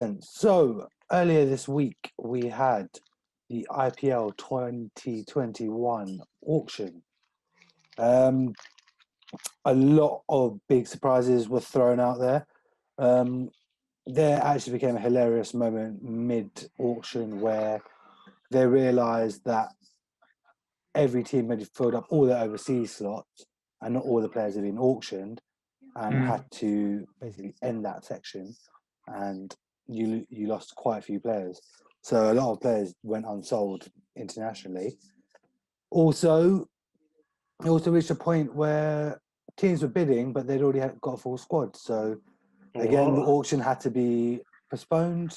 And so earlier this week, we had the IPL 2021 auction. A lot of big surprises were thrown out there. There actually became a hilarious moment mid-auction where they realised that every team had filled up all their overseas slots and not all the players had been auctioned, and had to basically end that section, and you lost quite a few players. So a lot of players went unsold internationally. Also, it also reached a point where teams were bidding, but they'd already got a full squad. So again, the auction had to be postponed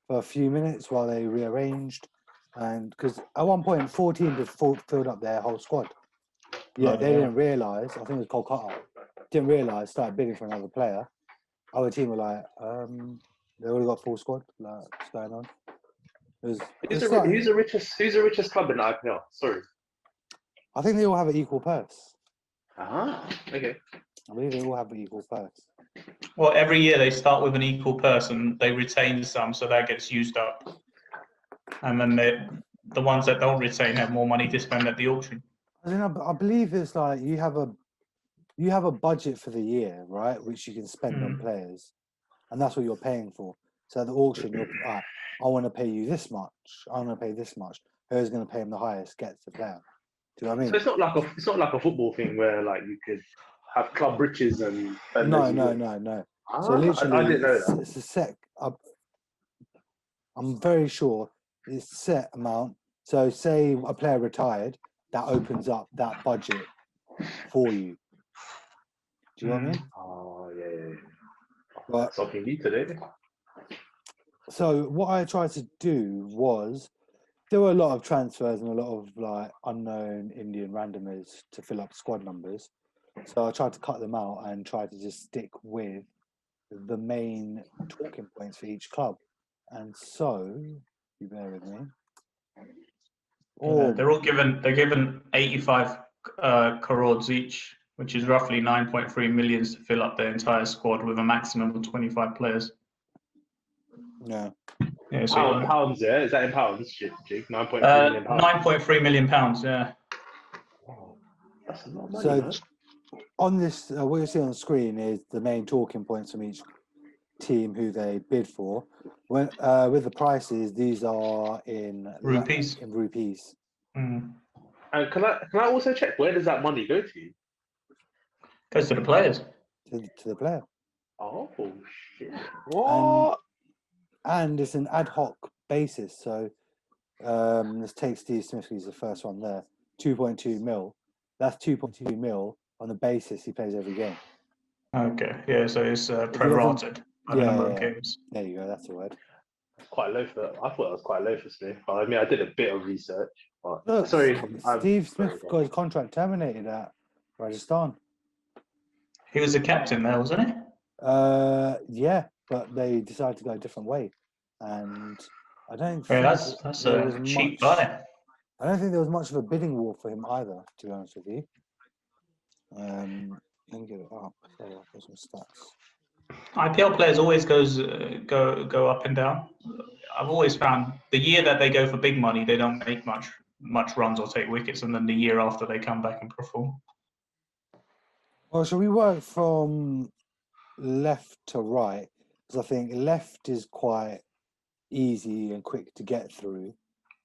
for a few minutes while they rearranged. And because at one point, 4 teams had filled up their whole squad. Yeah, they didn't realise, I think it was Kolkata, didn't realise, started bidding for another player. Other team were like, they already got full squad. Like, what's going on? Who's the richest club in the IPL? Sorry. I think they all have an equal purse. Okay. I believe they all have an equal purse. Well, every year they start with an equal purse and they retain some, so that gets used up. And then the ones that don't retain have more money to spend at the auction. I believe it's like you have a budget for the year, right, which you can spend on players, and that's what you're paying for. So at the auction, you're I want to pay you this much. I want to pay this much. Who's going to pay him the highest gets the player. Do you know what I mean? So it's not like a football thing where like you could have club riches and no. So literally, I didn't know that. It's a set. I'm very sure it's a set amount. So say a player retired, that opens up that budget for you. Do you know what I mean? Oh yeah. But something new today. So what I tried to do was, there were a lot of transfers and a lot of like unknown Indian randomers to fill up squad numbers. So I tried to cut them out and try to just stick with the main talking points for each club. And so, you bear with me. They're given 85 crores each, which is roughly 9.3 million to fill up their entire squad with a maximum of 25 players. Yeah. Pounds, yeah? Is that in pounds, Jig? 9.3 million pounds. 9.3 million pounds, yeah. Wow. That's a lot of money, So, man. on this, what you see on the screen is the main talking points from each team who they bid for. When with the prices, these are in rupees. Mm. And can I also check, where does that money go to? Goes to the players. To the player. Oh shit! What? And it's an ad hoc basis. So let's take Steve Smith. He's the first one there. 2.2 mil. That's 2.2 mil on the basis he plays every game. Okay, yeah, so it's prorated by the number of games. There you go, that's the word. Quite low I thought it was quite low for Smith. I mean, I did a bit of research. But look, sorry, Steve Smith got his contract terminated at Rajasthan. He was a captain there, wasn't he? Yeah, but they decided to go a different way. And I don't think that's a cheap buy. I don't think there was much of a bidding war for him either, to be honest with you. Let me get it up. I've got some stats. IPL players always go up and down. I've always found the year that they go for big money, they don't make much runs or take wickets, and then the year after they come back and perform. Well, shall we work from left to right? Because I think left is quite easy and quick to get through.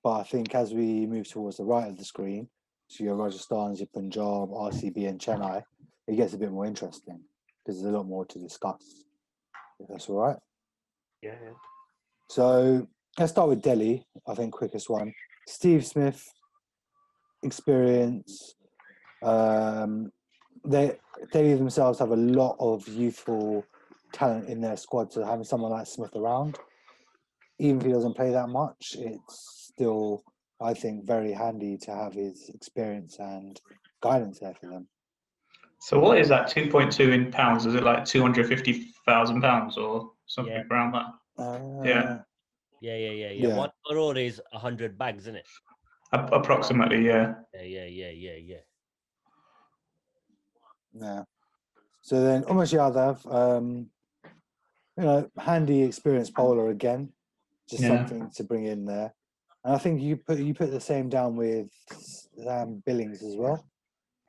But I think as we move towards the right of the screen, so your Rajasthan, your Punjab, RCB and Chennai, it gets a bit more interesting because there's a lot more to discuss. If that's all right. Yeah. So let's start with Delhi. I think quickest one. Steve Smith, experience. Delhi themselves have a lot of youthful talent in their squad. So having someone like Smith around, even if he doesn't play that much, it's still, I think, very handy to have his experience and guidance there for them. So what is that 2.2 in pounds? Is it like £250,000 or something around that? Yeah. 1 crore is 100 bags, isn't it? Approximately, yeah. Yeah. So then Umesh Yadav, handy, experienced bowler again. Just Yeah. something to bring in there. And I think you put the same down with Billings as well.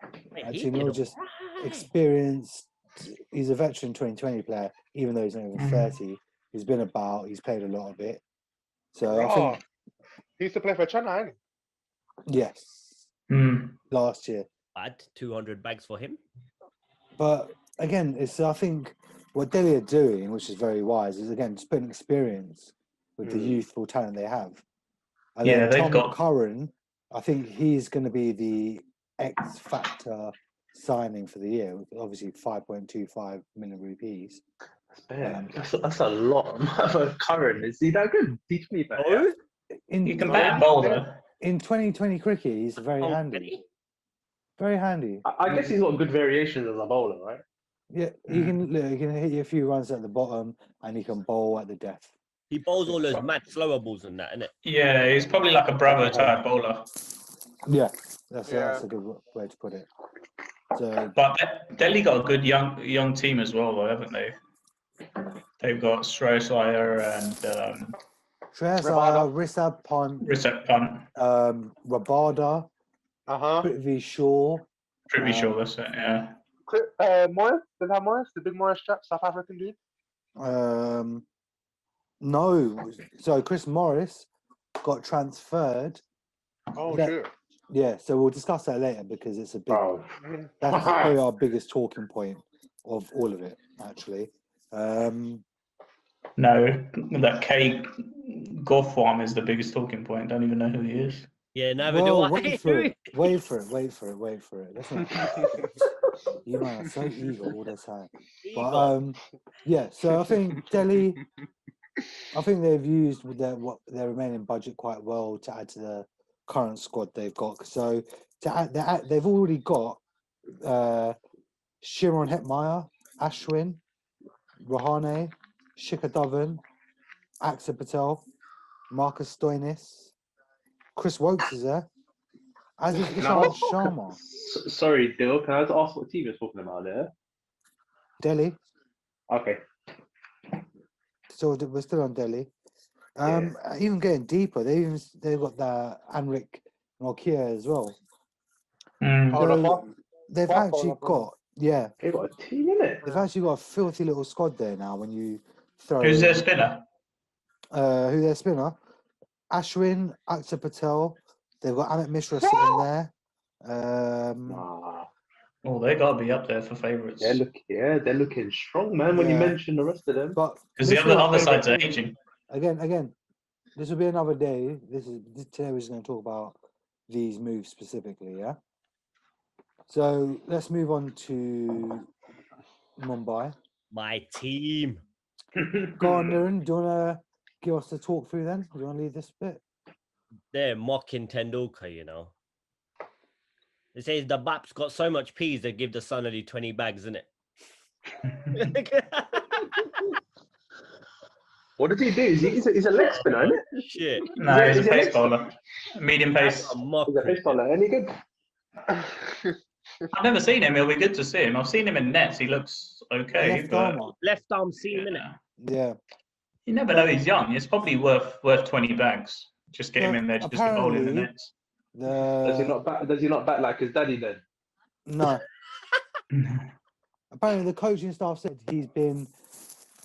Mate, he Actually, did more just alright. experienced. He's a veteran 2020 player, even though he's not even Mhm. 30. He's been about. He's played a lot of it. So I Oh, think he used to play for Chennai, ain't yes, Mm. last year. Add 200 bags for him. But again, I think what Delhi are doing, which is very wise, is again just putting experience with the youthful talent they have. And Yeah, then they've Tom got- Curran, I think he's going to be the X factor signing for the year. Obviously, 5.25 million rupees. That's bad. That's a lot. For Curran, is he that good? Teach me that. Yeah. Oh, You can No, bat and bowl though. In 2020 cricket, he's very oh, handy. Benny? Very handy. I guess he's got good variations as a bowler, right? Yeah, he can hit you a few runs at the bottom, and he can bowl at the death. He bowls all those mad slower balls and that, innit? Yeah, he's probably like a Bravo type bowler. Yeah, that's Yeah. a good way to put it. So, But Delhi got a good young team as well, though, haven't they? They've got Shreyas Iyer and Shreyas Rabada. Iyer, Rishabh Pant, Rishabh Pant. Rabada, Uh-huh. Prithvi Shaw. Pretty sure that's it. Yeah. Moyes, didn't have Moyes, the big Moyes chap, South African dude. No, so Chris Morris got transferred. Oh, That- shit. Yeah, so we'll discuss that later because it's a big. Bro. That's probably our biggest talking point of all of it, actually. No, that K Gotham is the biggest talking point. Don't even know who he is. Yeah, never Well, do I. wait for it. Wait for it. That's not. You man are so eager all the time. But yeah. So I think Delhi. I think they've used their remaining budget quite well to add to the current squad they've got. So they've already got Shiron Hetmeyer, Ashwin, Rahane, Shikhar Dhawan, Axar Patel, Marcus Stoinis, Chris Wokes is there, as is Ishant Sharma. Sorry, Dill. Can I just ask what team you're talking about there? Delhi. Okay. So we're still on Delhi. Even getting deeper, they've got the Anrik Nokia as well. Mm. Oh, the So fuck? they've Fuck, actually fuck, got They got a team in it. they've actually got a filthy little squad there now. When you throw Who's their in, spinner? who their spinner, Ashwin, Axar Patel. They've got Amit Mishra sitting there. Nah. Oh, they gotta be up there for favourites. They're looking strong, man. When you Yeah. mention the rest of them. But Because the this other was- sides are aging. again, this will be another day. Today we're just going to talk about these moves specifically, yeah. So let's move on to Mumbai. My team. Go on, Niran. Do you want to give us a talk through then? Do you want to lead this bit? They're mocking Tendulkar, you know. It says the Baps got so much peas they give the son only 20 bags, innit? What does he do? He's a leg spinner, isn't it? Shit. No, he's a Is it pace next- bowler. Medium pace. That's a mock. He's a pace bowler. Any good? I've never seen him. It'll be good to see him. I've seen him in nets. He looks okay. Left but armer. Left arm seam, innit? yeah. Yeah. You never know. He's young. It's probably worth 20 bags. Just get him So, in there just to bowl in the apparently- nets. Does he not bat like his daddy then? No. Apparently, the coaching staff said he's been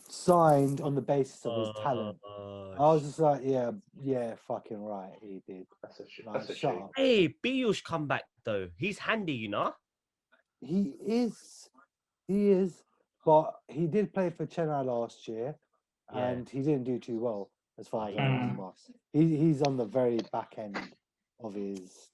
signed on the basis of his talent. I was just like, yeah, fucking right, he did. That's a shit. Like, That's a shut shame. up. Hey, Piyush come back though. He's handy, you know. He is, but he did play for Chennai last year, Yeah. and he didn't do too well as far as I Mm. know. He's on the very back end of his,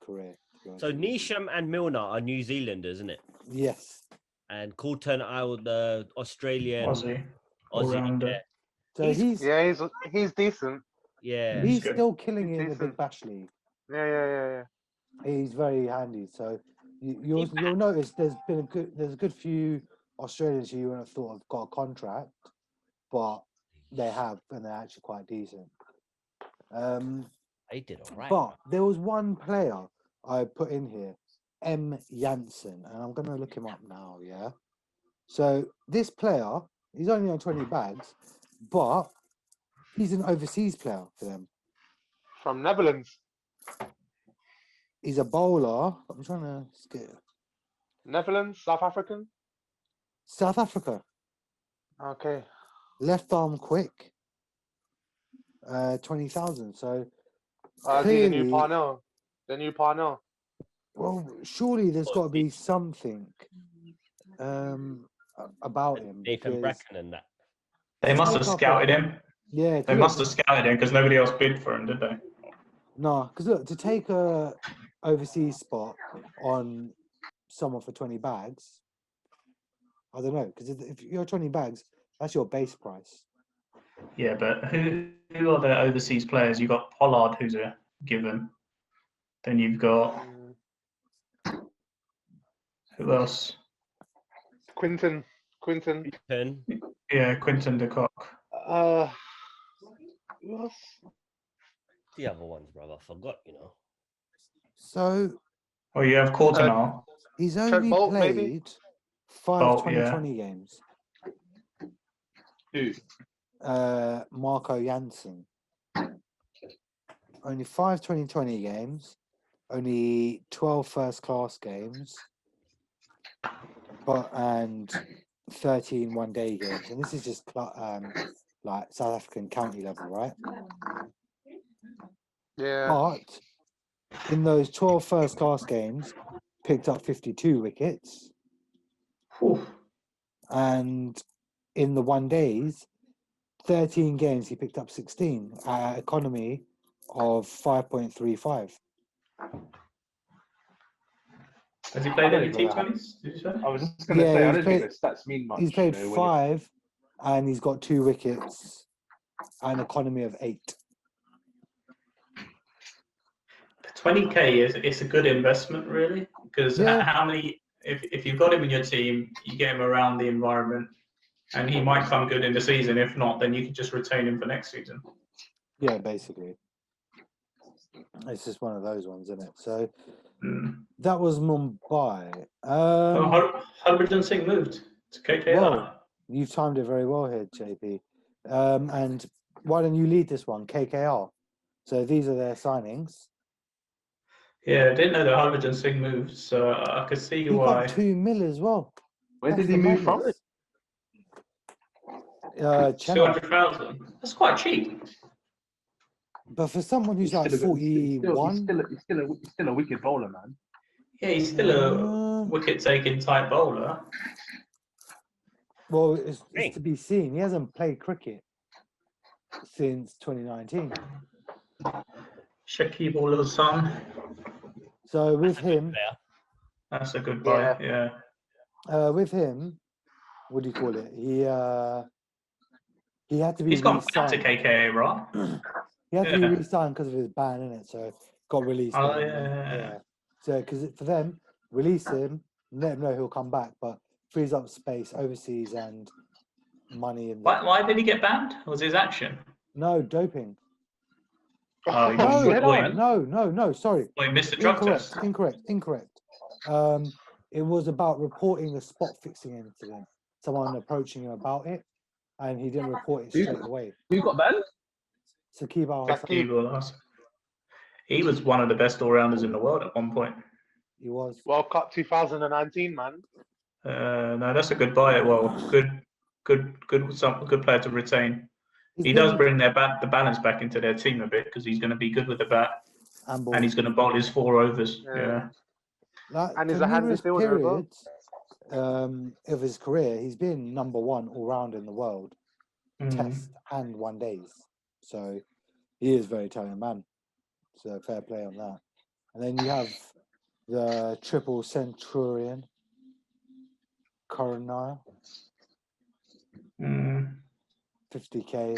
career. to be honest So with you. Nisham and Milner are New Zealanders, isn't it? Yes. And Coulton out the Australian Aussie. Aussie. All-rounder. Yeah. So He's- He's decent. Yeah. he's good. still killing it in the Decent. Big Bash League. Yeah. He's very handy. So you'll notice there's a good few Australians who you wouldn't have thought have got a contract, but they have, and they're actually quite decent. They did all right. But there was one player I put in here, M. Janssen, and I'm going to look him up now, yeah? So this player He's only on 20 bags, but he's an overseas player for them. From Netherlands. He's a bowler. I'm trying to get Netherlands, South African. South Africa. Okay. Left arm quick. 20,000. So Is he the clearly, new Parnell? The new Parnell. well, surely there's got to be something about him. Nathan because Bracken and that. They must have take up scouted him. Yeah, They must have scouted him because nobody else bid for him, did they? No, because look, to take a overseas spot on someone for 20 bags, I don't know. Because if you're 20 bags, that's your base price. Yeah, but who are the overseas players? You've got Pollard, who's a given. Then you've got who else? Quinton. Ten. Yeah, Quinton de Kock. Who else? The other ones, brother. I forgot, you know. So Well, you have Courtenay. he's Trent only Bolt, played maybe? 5 Bolt, 2020 games. Who? Marco Janssen. Only 5 2020 games. Only 12 first class games. And 13 one-day games, and this is just like South African county level, right? Yeah. But in those 12 first-class games, picked up 52 wickets, Whew. and in the one days, 13 games he picked up 16 at an economy of 5.35. Has he played don't any even know how- T20s? Did you say? I was just going to Yeah, say, I he's don't played- think the stats mean much. He's played you know, when you're- 5, and he's got 2 wickets at an economy of 8. 20k it's a good investment, really, because Yeah. how many? If you've got him in your team, you get him around the environment, and he might come good in the season. If not, then you can just retain him for next season. Yeah, basically. It's just one of those ones, isn't it? So that was Mumbai. Harbhajan Singh moved to KKR. Well, you've timed it very well here, JP. And why don't you lead this one, KKR? So these are their signings. Yeah, I didn't know that Harbhajan Singh moved, so I could see He why. got 2 mil as well. Where That's did he the move from? madness. Chennai. 200,000. That's quite cheap. But for someone who's like He's 41, still a wicked bowler, man. Yeah, he's still a wicket-taking type bowler. well, it's to be seen. He hasn't played cricket since 2019. Shakib Al Hasan. So with him, That's a good buy. Yeah. with him, what do you call it? He had to be He's gone back to re-signed. KKA, right? He had to be Yeah. re-signed because of his ban, innit? So got released. Oh, and yeah. yeah. So because for them, release him, let him know he'll come back, but frees up space overseas and money in the Why did he get banned? Was his action? no doping. Oh, he got Get booked, on. man. No. Sorry, Well, he missed the drug test. incorrect. It was about reporting a spot fixing incident. Someone approaching him about it, and he didn't report it straight away. Who got banned? Shakib Al Hasan, Shakib Al Hasan. He was one of the best all-rounders in the world at one point. he was. World Cup 2019, man. No, that's a good buy. Well, good player to retain. He's He does been- bring the balance back into their team a bit because he's going to be good with the bat and ball. and he's going to bowl his 4 overs. Yeah. Like, And he's for a handy numerous fielder as well. periods of his career, he's been number 1 all round in the world, test and one days. So he is a very talented man. So fair play on that. And then you have the triple centurion, Coronel, 50k.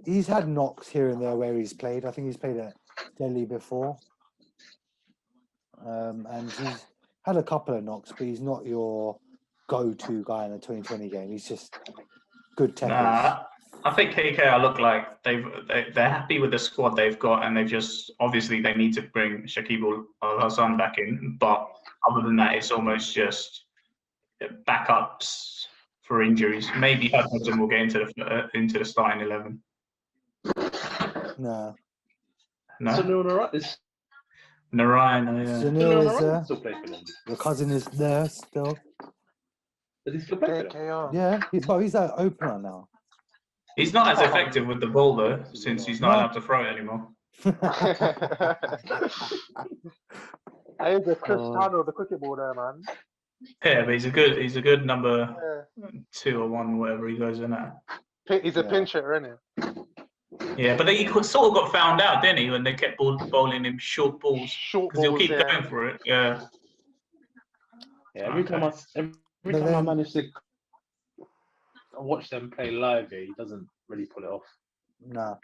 He's had knocks here and there where he's played. I think he's played at Delhi before. And he's had a couple of knocks, but he's not your go-to guy in the 2020 game. He's just good technique. Nah, I think KKR look like they're happy with the squad they've got, and they've just obviously they need to bring Shakib Al Hasan back in. But other than that, it's almost just backups for injuries. Maybe Hudson will get into the starting 11. No. No, Sunil Narayan is Narayana, yeah. Sunil is there. still playing for them. The cousin is there still. Does he still play for them? KKR. Yeah, but he's an opener now. He's not as effective with the ball though, since he's not No. allowed to throw it anymore. Hey, the Oh. Cristiano, the cricket ball there, man. Yeah, but he's a good number Yeah. 2 or 1, whatever he goes in at. He's a Yeah. pinch hitter, isn't he? Yeah, but he sort of got found out, didn't he, when they kept bowling him short balls Short because he'll balls, keep yeah. going for it. Yeah. Yeah, every Okay. time I But then- manage to watch them play live, he doesn't really pull it off. Nah.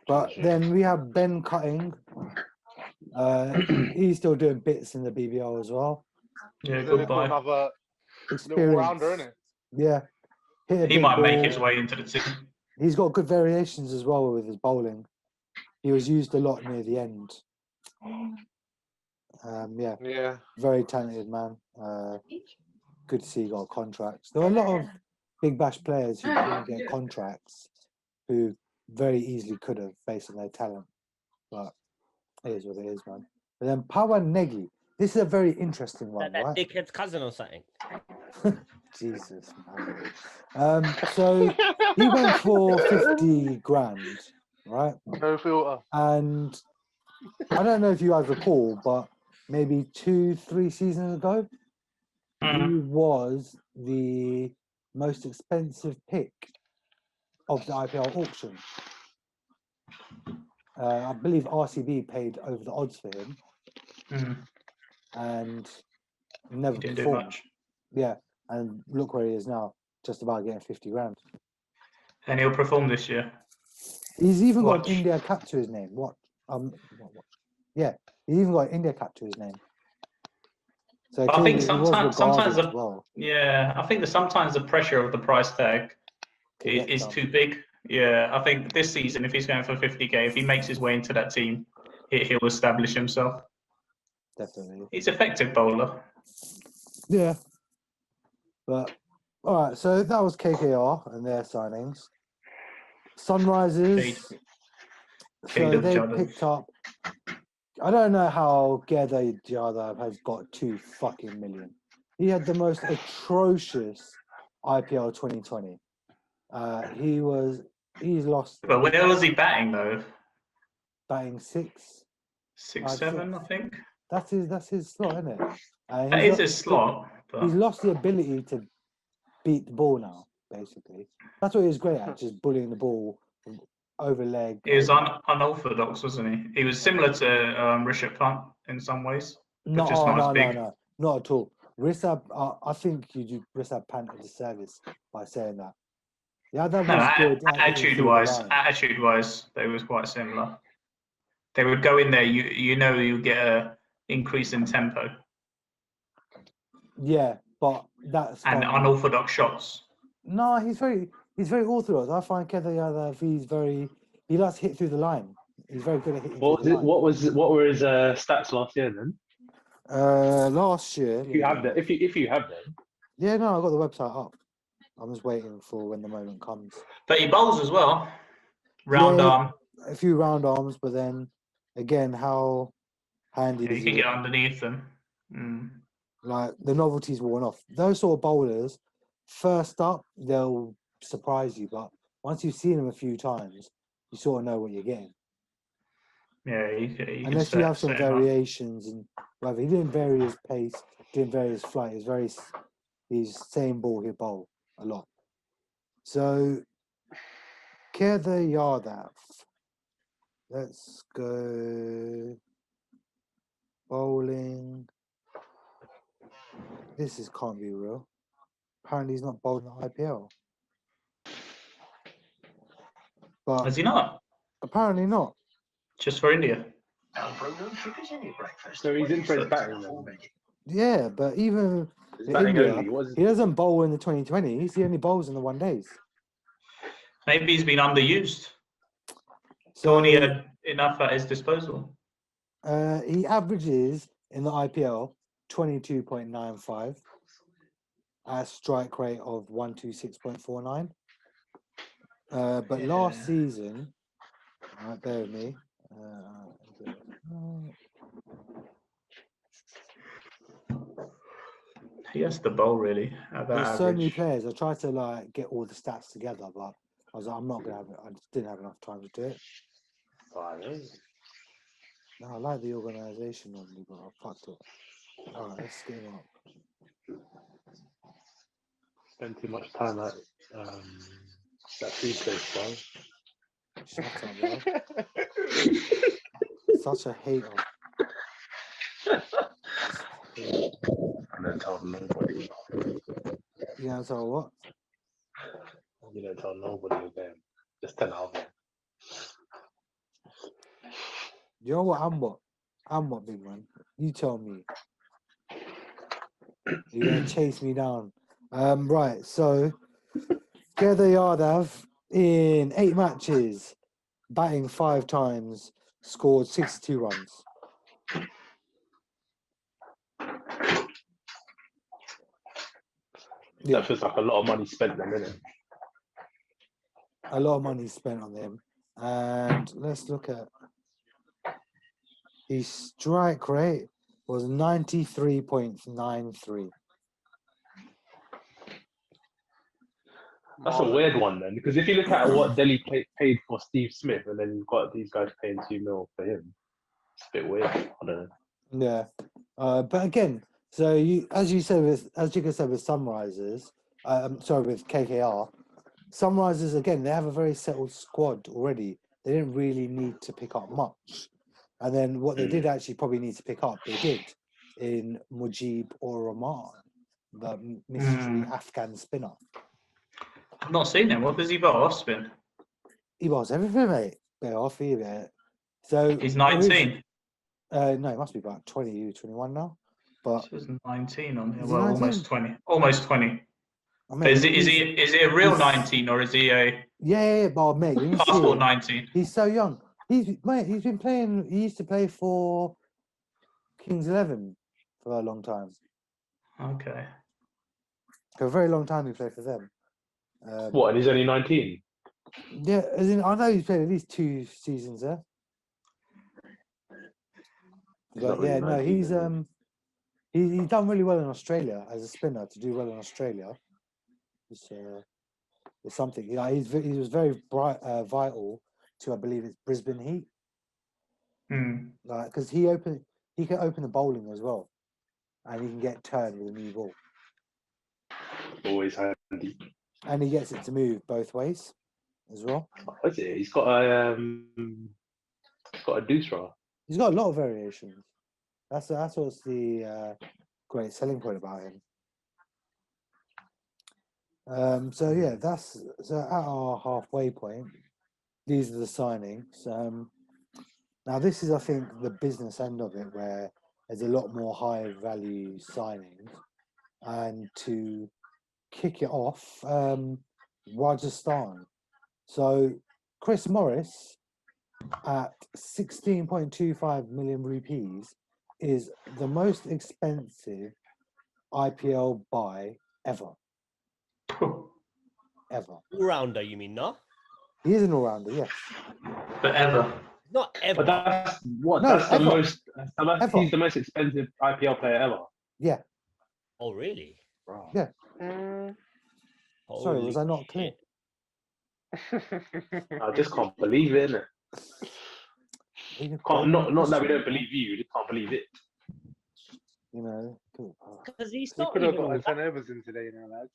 But then we have Ben Cutting. He's still doing bits in the BBL as well. Yeah, He's looking for goodbye. another little Experience. all-rounder, isn't it? Yeah. Hit a He big might make ball. his way into the team. He's got good variations as well with his bowling. He was used a lot near the end. Yeah, Yeah. very talented man. Good to see he got contracts. There were a lot of big bash players who didn't get contracts who very easily could have based on their talent. But it is what it is, man. And then Pawan Negi. This is a very interesting one, That right? dickhead's cousin or something. Jesus, man. So he went for 50 grand, right? No filter. And I don't know if you guys recall, but maybe 2-3 seasons ago, Mhm. he was the most expensive pick of the IPL auction. I believe RCB paid over the odds for him Mhm. and never He didn't do performed. much. Yeah, and look where he is now, just about getting 50 grand. And he'll perform this year. He's even got Watch. an India cap to his name. What? Yeah, he's even got an India cap to his name. So I think clearly he was sometimes regarded the as well. yeah, I think that sometimes the pressure of the price tag To get is some. too big. Yeah, I think this season, if he's going for 50k, if he makes his way into that team, he'll establish himself. Definitely. He's effective bowler. Yeah. But all right, so that was KKR and their signings. Sunrisers. So Shade of they Jadhav. picked up. I don't know how Gede Jadhav has got 2 fucking million. He had the most atrocious IPL 2020. He's lost But where was he batting though? batting 6. 6, 7, I think. That's his slot, isn't it? That is his slot. He's But lost the ability to beat the ball now, basically. That's what he was great at, just bullying the ball over leg. he was unorthodox, wasn't he? He was similar to Rishabh Pant in some ways, but just not as big. No, not at all. Rishabh, I think you do Rishabh Pant a disservice by saying that. Yeah, that No, was good. at hitting through the line. attitude-wise, they was quite similar. They would go in there, you get a increase in tempo Yeah, but that's and gone- unorthodox shots. No, he's very orthodox. I find Kedar Yadav, he likes to hit through the line. He's very good at hitting What through was the it? What were his stats last year then? line. Last year. If you have them, if you have them. Yeah, no, I got the website up. I'm just waiting for when the moment comes. But he bowls as well. Round Yeah, arm. A few round arms, but then again, how handy Yeah, does you he can get look? underneath them. Mm. Like the novelty's worn off. Those sort of bowlers, first up, they'll surprise you, but once you've seen them a few times, you sort of know what you're getting. Yeah, you can Unless you have some set him up. variations and whether he didn't vary his pace, didn't vary his flight. He's same ball he'll bowl a lot. So Kedar Yadav. Let's go bowling. This can't be real. Apparently he's not bowling the IPL. But Is he not? apparently not. Just for India. So he's in for his batting then. Yeah, but even His in batting India, only. What is he doesn't bowl in the 2020s. He only bowls in the 1 days. Maybe he's been underused. So Only had enough at his disposal. he averages in the IPL 22.95. at a strike rate of 126.49. But Yeah. last season, bear with me. He has the bowl really at that There's average. so many players. I tried to like get all the stats together, but I was like, I'm not gonna have it. I just didn't have enough time to do it. Fine. No, I like the organisation normally, but I fucked it. All right, let's get him up. Spend too much time at that food place, bro. Shut up, bro. Such a hater. I don't tell nobody. You know, so what? You don't tell nobody again. Just tell Alvin. You know what? I'm what, big man. You tell me. You're gonna chase me down. Right. So, Together Yardav in 8 matches, batting 5 times, scored 62 runs. Yeah, That feels like a lot of money spent then, isn't it? a lot of money spent on him. And let's look at his strike rate was 93.93. That's a weird one then, because if you look at what Delhi paid for Steve Smith, and then you've got these guys paying $2 million for him, it's a bit weird. I don't know. Yeah, but again, so you, as you said with Sunrisers, with KKR, Sunrisers again they have a very settled squad already. They didn't really need to pick up much, and then what they did actually probably need to pick up, they did in Mujib or Rahman, the mystery Afghan spinner. I've not seen him. What does he got off spin? He was everything, mate. Bit off, mate. So He's 19. No, it must be about 20, 21 now. But It says 19 on here. Is he Well, 19? almost 20. Almost 20. I mean, Is it a real 19 or is he a yeah, but mate, when you see passport him, 19? he's so young. He's been playing. He used to play for Kings 11 for a long time. Okay. For a very long time, he played for them. What, and he's only 19? Yeah, as in, I know he's played at least 2 seasons there. But yeah, no, he's he's done really well in Australia as a spinner. To do well in Australia, it's something. He was very vital to, I believe it's Brisbane Heat. Like, because he can open the bowling as well, and he can get turned with a new ball, Always handy. and he gets it to move both ways as well. What's it? He's got a deuce roll. He's got a lot of variations. That's what's the great selling point about him. So yeah, so at our halfway point, these are the signings. Now this is, I think, the business end of it, where there's a lot more high value signings. And to kick it off, Rajasthan. So Chris Morris at 16.25 million rupees is the most expensive IPL buy ever. Ever. All-rounder, you mean, no? He is an all-rounder, yes. Forever. Not ever. But that's what? No, That's ever. the most. Ever. He's the most expensive IPL player ever. Yeah. Oh, really? Wow. Yeah. Sorry, Holy was I not clear? shit. I just can't believe it, innit? Not that we don't believe you, we just can't believe it. You know. Because he's We not could have even got all 10 overs in today, you know, lads.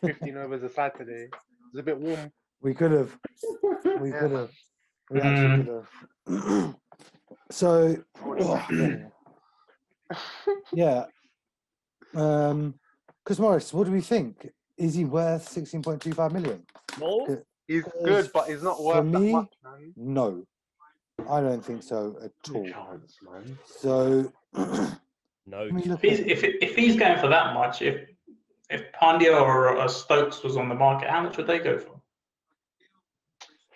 15 overs aside today. It's a bit warm. We could have. We Yeah. could have. We actually could have. So, yeah. Chris Morris, what do we think? Is he worth 16.25 million? No? He's good, but he's not worth that me, much, man. No, I don't think so at all. Chance, man. So, No. let me look If he's going for that much, if Pandya or Stokes was on the market, how much would they go for?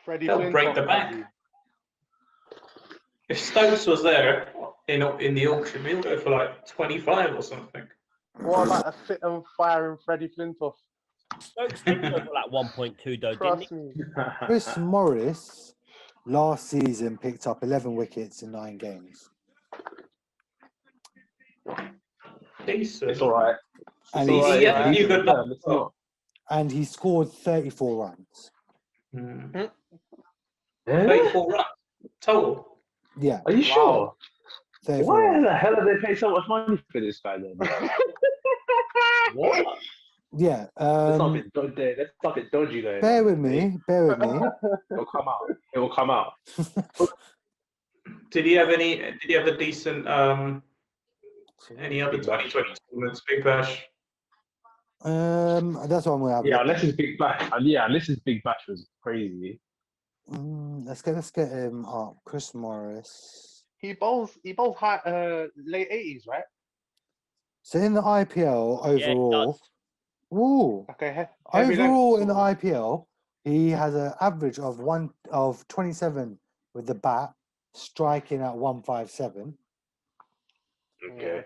Freddie They'll break the Flintoff, bank. maybe. If Stokes was there in the auction, he'll go for like 25 or something. What about a fit and firing Freddie Flintoff? Stokes did go for like 1.2 though, didn't he? Trust me. Chris Morris last season picked up 11 wickets in 9 games. Decent. It's all right. And It's all right. he had a few Decent, good yeah, numbers. it's not. And he scored 34 runs. Mm. Eh? 34 runs total. Yeah, Are you sure? 34 Why runs. the hell have they paid so much money for this guy then? What? Yeah. There's something dodgy going Bear on with there, mate. me. Bear with me. It'll come out. It will come out. Did he have any? Did he have a decent? Any other Big Bash. 2020 tournaments? Big Bash. That's what I'm gonna have. a Yeah, look unless at. his Big Bash. Yeah, unless his Big Bash was crazy. Let's get him up. Chris Morris. He bowls high, late 80s, right? So in the IPL Yeah, he overall, does. ooh, Okay, heavy overall length in the sort of. IPL, he has an average of 27 with the bat, striking at 157. Okay.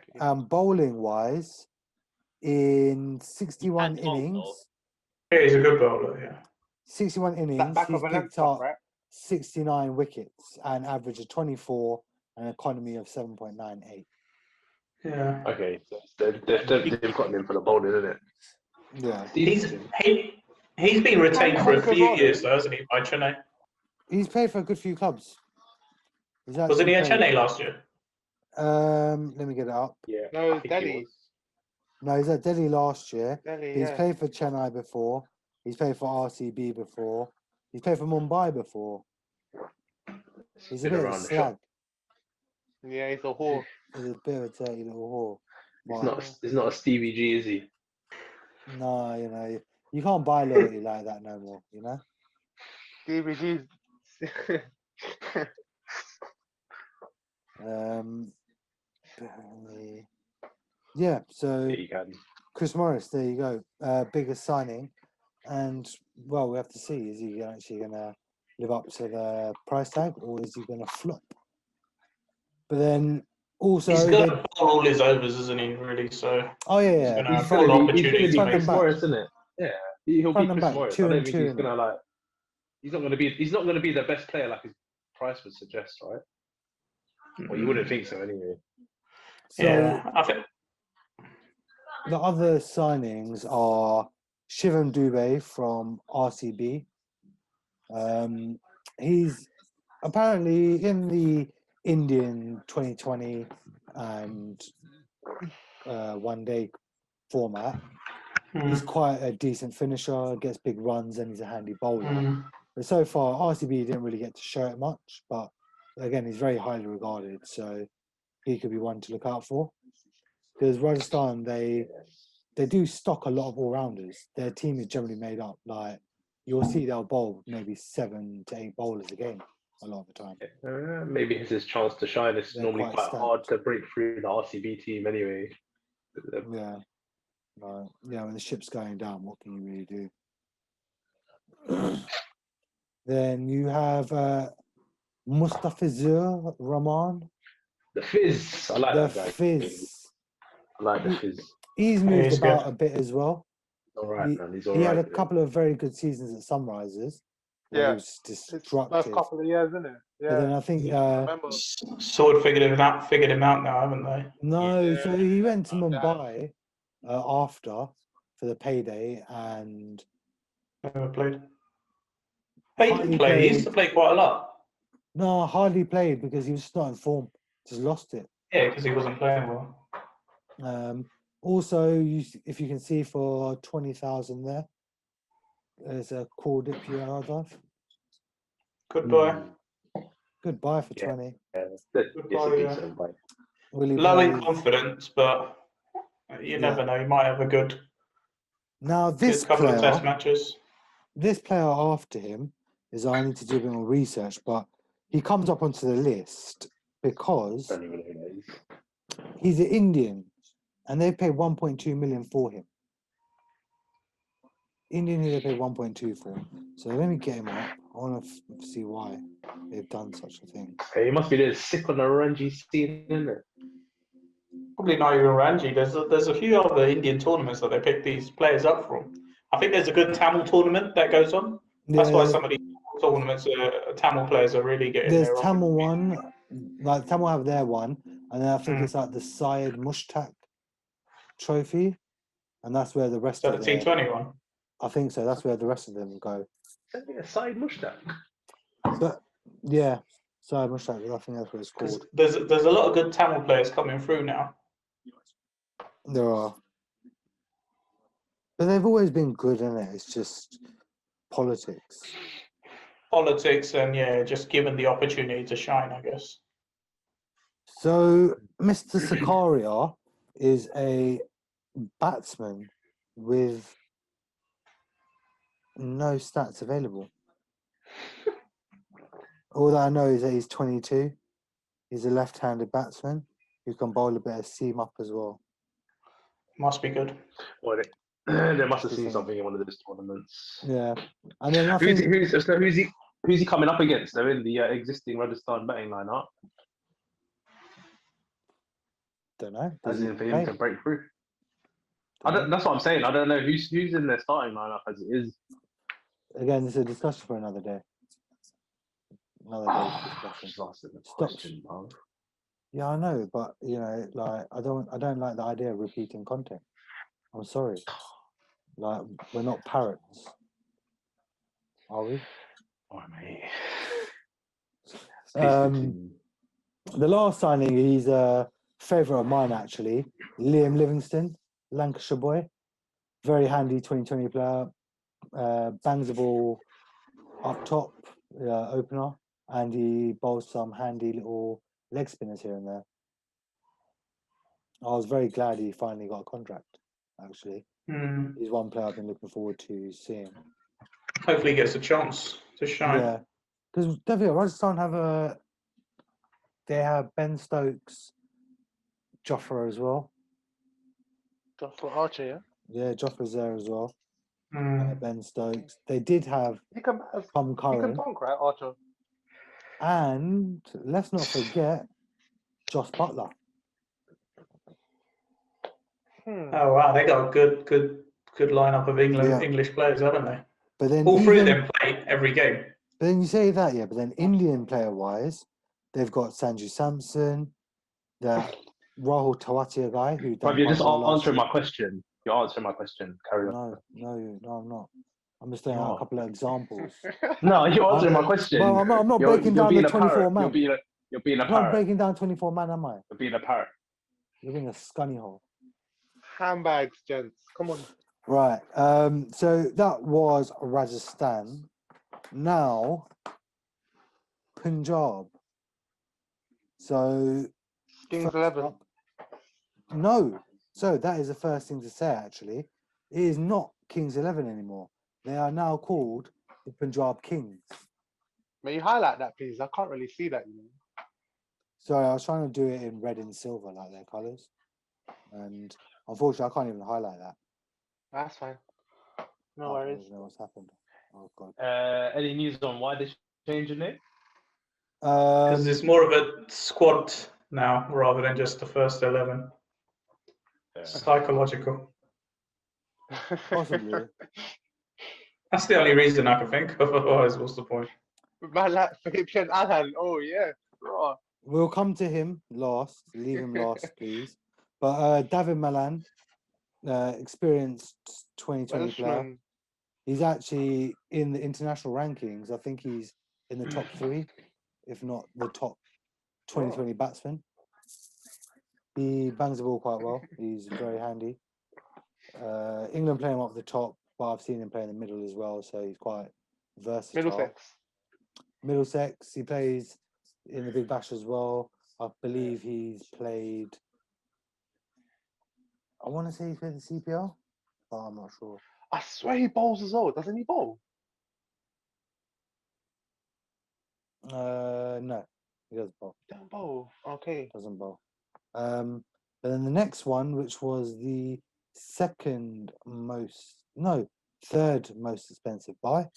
Bowling wise, in 61 He can bowl, innings, Yeah, he's a good bowler. Yeah. 61 That innings, back he's of a length picked stuff, up right? 69 wickets, an average of 24, and an economy of 7.98. Yeah. Okay. So they've got him for the bowling, isn't it? Yeah, He's been retained for a Good few bowler. years, though, hasn't he? By Chennai. he's played for a good few clubs. He's Wasn't he at actually Chennai last year? Let me get it up. Yeah. No, I think he Delhi. was. No, he's at Delhi last year. Delhi, He's yeah. played for Chennai before. He's played for RCB before. He's played for Mumbai before. He's a Been bit of a around the slag. shop. Yeah, he's a whore. He's a bit of a dirty little whore. He's not a Stevie G, is he? No, you can't buy loyalty like that no more, DVG's. Yeah, so Yeah, you can. Chris Morris, there you go. Biggest signing. And, well, we have to see, is he actually going to live up to the price tag or is he going to flop? But then also... He's going to bowl all his overs, isn't he, really? So Oh, yeah, he's yeah. going to have He's full gonna be opportunity to front make and Chris back. Morris, isn't it? Yeah. He'll Front be and Chris back, Morris. 2 I don't and think 2. he's gonna like. He's not gonna be the best player like his price would suggest, right? Well, you wouldn't think so anyway. So Yeah, I think. the other signings are Shivam Dubey from RCB. He's apparently in the Indian 2020 and one day format. He's quite a decent finisher, gets big runs, and he's a handy bowler. But so far, RCB didn't really get to show it much. But again, he's very highly regarded, so he could be one to look out for. Because Rajasthan, they do stock a lot of all-rounders. Their team is generally made up. Like, you'll see they'll bowl maybe 7 to 8 bowlers a game a lot of the time. Maybe it's his chance to shine. It's They're normally quite quite stacked. hard to break through the RCB team anyway. Yeah. When the ship's going down, what can you really do? Then you have Mustafizur Rahman. The Fizz. I like The that guy. Fizz. I like the Fizz. He's Yeah, moved he's about good. a bit as well. All right, man. He's all He right. had a couple of very good seasons at Sunrisers. Where Yeah. he was His destructive. first couple of years, isn't it? But then Yeah. I think Remember? Sword figured him out now, haven't they? no, Yeah. so he went to Yeah. Mumbai after for the payday and Never played. But he hardly did play. He used to play quite a lot. No, hardly played because he was just not in form. Just lost it. Yeah, because he wasn't playing well. Also, if you can see for 20,000 there, there's a called Ipl Auction. Goodbye. Goodbye for Yeah. 20. It's Goodbye, a yeah. decent buy. Will he Low in play- confidence, but you never know. He might have a good Now this couple of test player, matches. this player after him is I need to do a bit more research, but he comes up onto the list because Don't even know who that is. he's an Indian and they paid 1.2 million for him. Indian who they paid 1.2 for. So let me get him up. I want to see why they've done such a thing. Hey, he must be there sick on the Ranji scene, isn't it? Probably not even Ranji. There's a few other Indian tournaments that they pick these players up from. I think there's a good Tamil tournament that goes on. That's why Yeah, some of these tournaments, Tamil players are really getting there's their Tamil one, like Tamil have their one, and then I think Mm. it's like the Syed Mushtaq Trophy, and that's where the rest So of the the T20 one. I think so. That's where the rest of them go. Send me a side mushtaq. So yeah, Syed Mushtaq. I think that's what it's 'Cause called. there's a lot of good Tamil players coming through now. There are, but they've always been good in it. It's just politics. Politics and just given the opportunity to shine, I guess. So Mr. Sakaria is a batsman with no stats available. All that I know is that he's 22. He's a left-handed batsman who can bowl a bit of seam up as well. Must be good. Well, they must have seen something in one of those tournaments. Yeah, and then I think Who's he coming up against? They're in the existing Rajasthan batting lineup. don't know. As Does he in for him play? to break through. Don't know. That's what I'm saying. I don't know who's in their starting lineup as it is. Again, this is a discussion for another day. Another day's discussion. Just asking the Stop. question, bro. Yeah, I know, but you know, like I don't like the idea of repeating content. I'm sorry. Like we're not parrots, are we? Oh, mate. The last signing, he's a favourite of mine actually. Liam Livingston, Lancashire boy, very handy 2020 player. Bangs the ball up top, opener, and he bowls some handy little leg spinners here and there. I was very glad he finally got a contract. Actually, Mm. he's one player I've been looking forward to seeing. Hopefully he gets a chance to shine. Yeah, because definitely Rajasthan have Ben Stokes, Jofra as well. Just for Archer, yeah. Yeah, Jofra's there as well. Mm. Ben Stokes. They did have He can Tom Curran, punk, right, Archer? and let's not forget Josh Butler. Oh wow, they got a good lineup of English players, haven't they? But then All three of them play every game. But then you say that, yeah. But then Indian player-wise, they've got Sanju Samson, the Rahul Tawatia guy who. But you're just answering my question. You're answering my question. Carry on. No, I'm not. I'm just throwing out a couple of examples. No, you're answering my question. Well, I'm not breaking down the 24 man. You're being a I'm parrot. not breaking down 24 man, am I? You're being a parrot. You're being a scunny hole. Handbags, gents. Come on. Right. So that was Rajasthan. Now, Punjab. So Kings first 11. up- No. So that is the first thing to say. Actually, it is not Kings 11 anymore. They are now called the Punjab Kings. May you highlight that, please? I can't really see that. You know. Sorry, I was trying to do it in red and silver like their colours, and unfortunately, I can't even highlight that. That's fine. No I don't worries. even know what's happened. Oh god. Any news on why they changing it? Because it's more of a squad now rather than just the first 11. Psychological. Possibly. That's the only reason I can think of. Otherwise, what's the point? Man, like Fabian Allen. Oh yeah. Raw. We'll come to him last. Leave him last, please. But David Malan, experienced 2020 player. Welshman. He's actually in the international rankings. I think he's in the top 3, if not the top 2020 batsman. He bangs the ball quite well. He's very handy. England play him up the top, but I've seen him play in the middle as well, so he's quite versatile. Middlesex. Middlesex, he plays in the Big Bash as well. I believe he's played. I want to say he's played the CPL, but I'm not sure. I swear he bowls as well. Doesn't he bowl? No, he doesn't bowl. Don't bowl. Okay. Doesn't bowl. But then the next one, which was the third most expensive buy,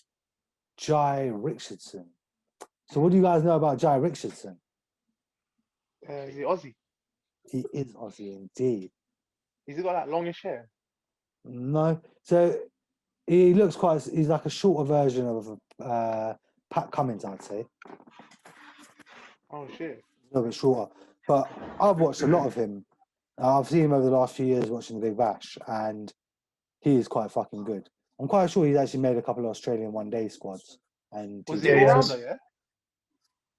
Jai Richardson. So what do you guys know about Jai Richardson? Is he Aussie? He is Aussie indeed. He's got that longish hair. No, so he looks quite. He's like a shorter version of Pat Cummins, I'd say. Oh shit. A little bit shorter. But I've watched a lot of him. I've seen him over the last few years watching the Big Bash, and he is quite fucking good. I'm quite sure he's actually made a couple of Australian one-day squads. And Was he's- he Yeah, all yes. rounder?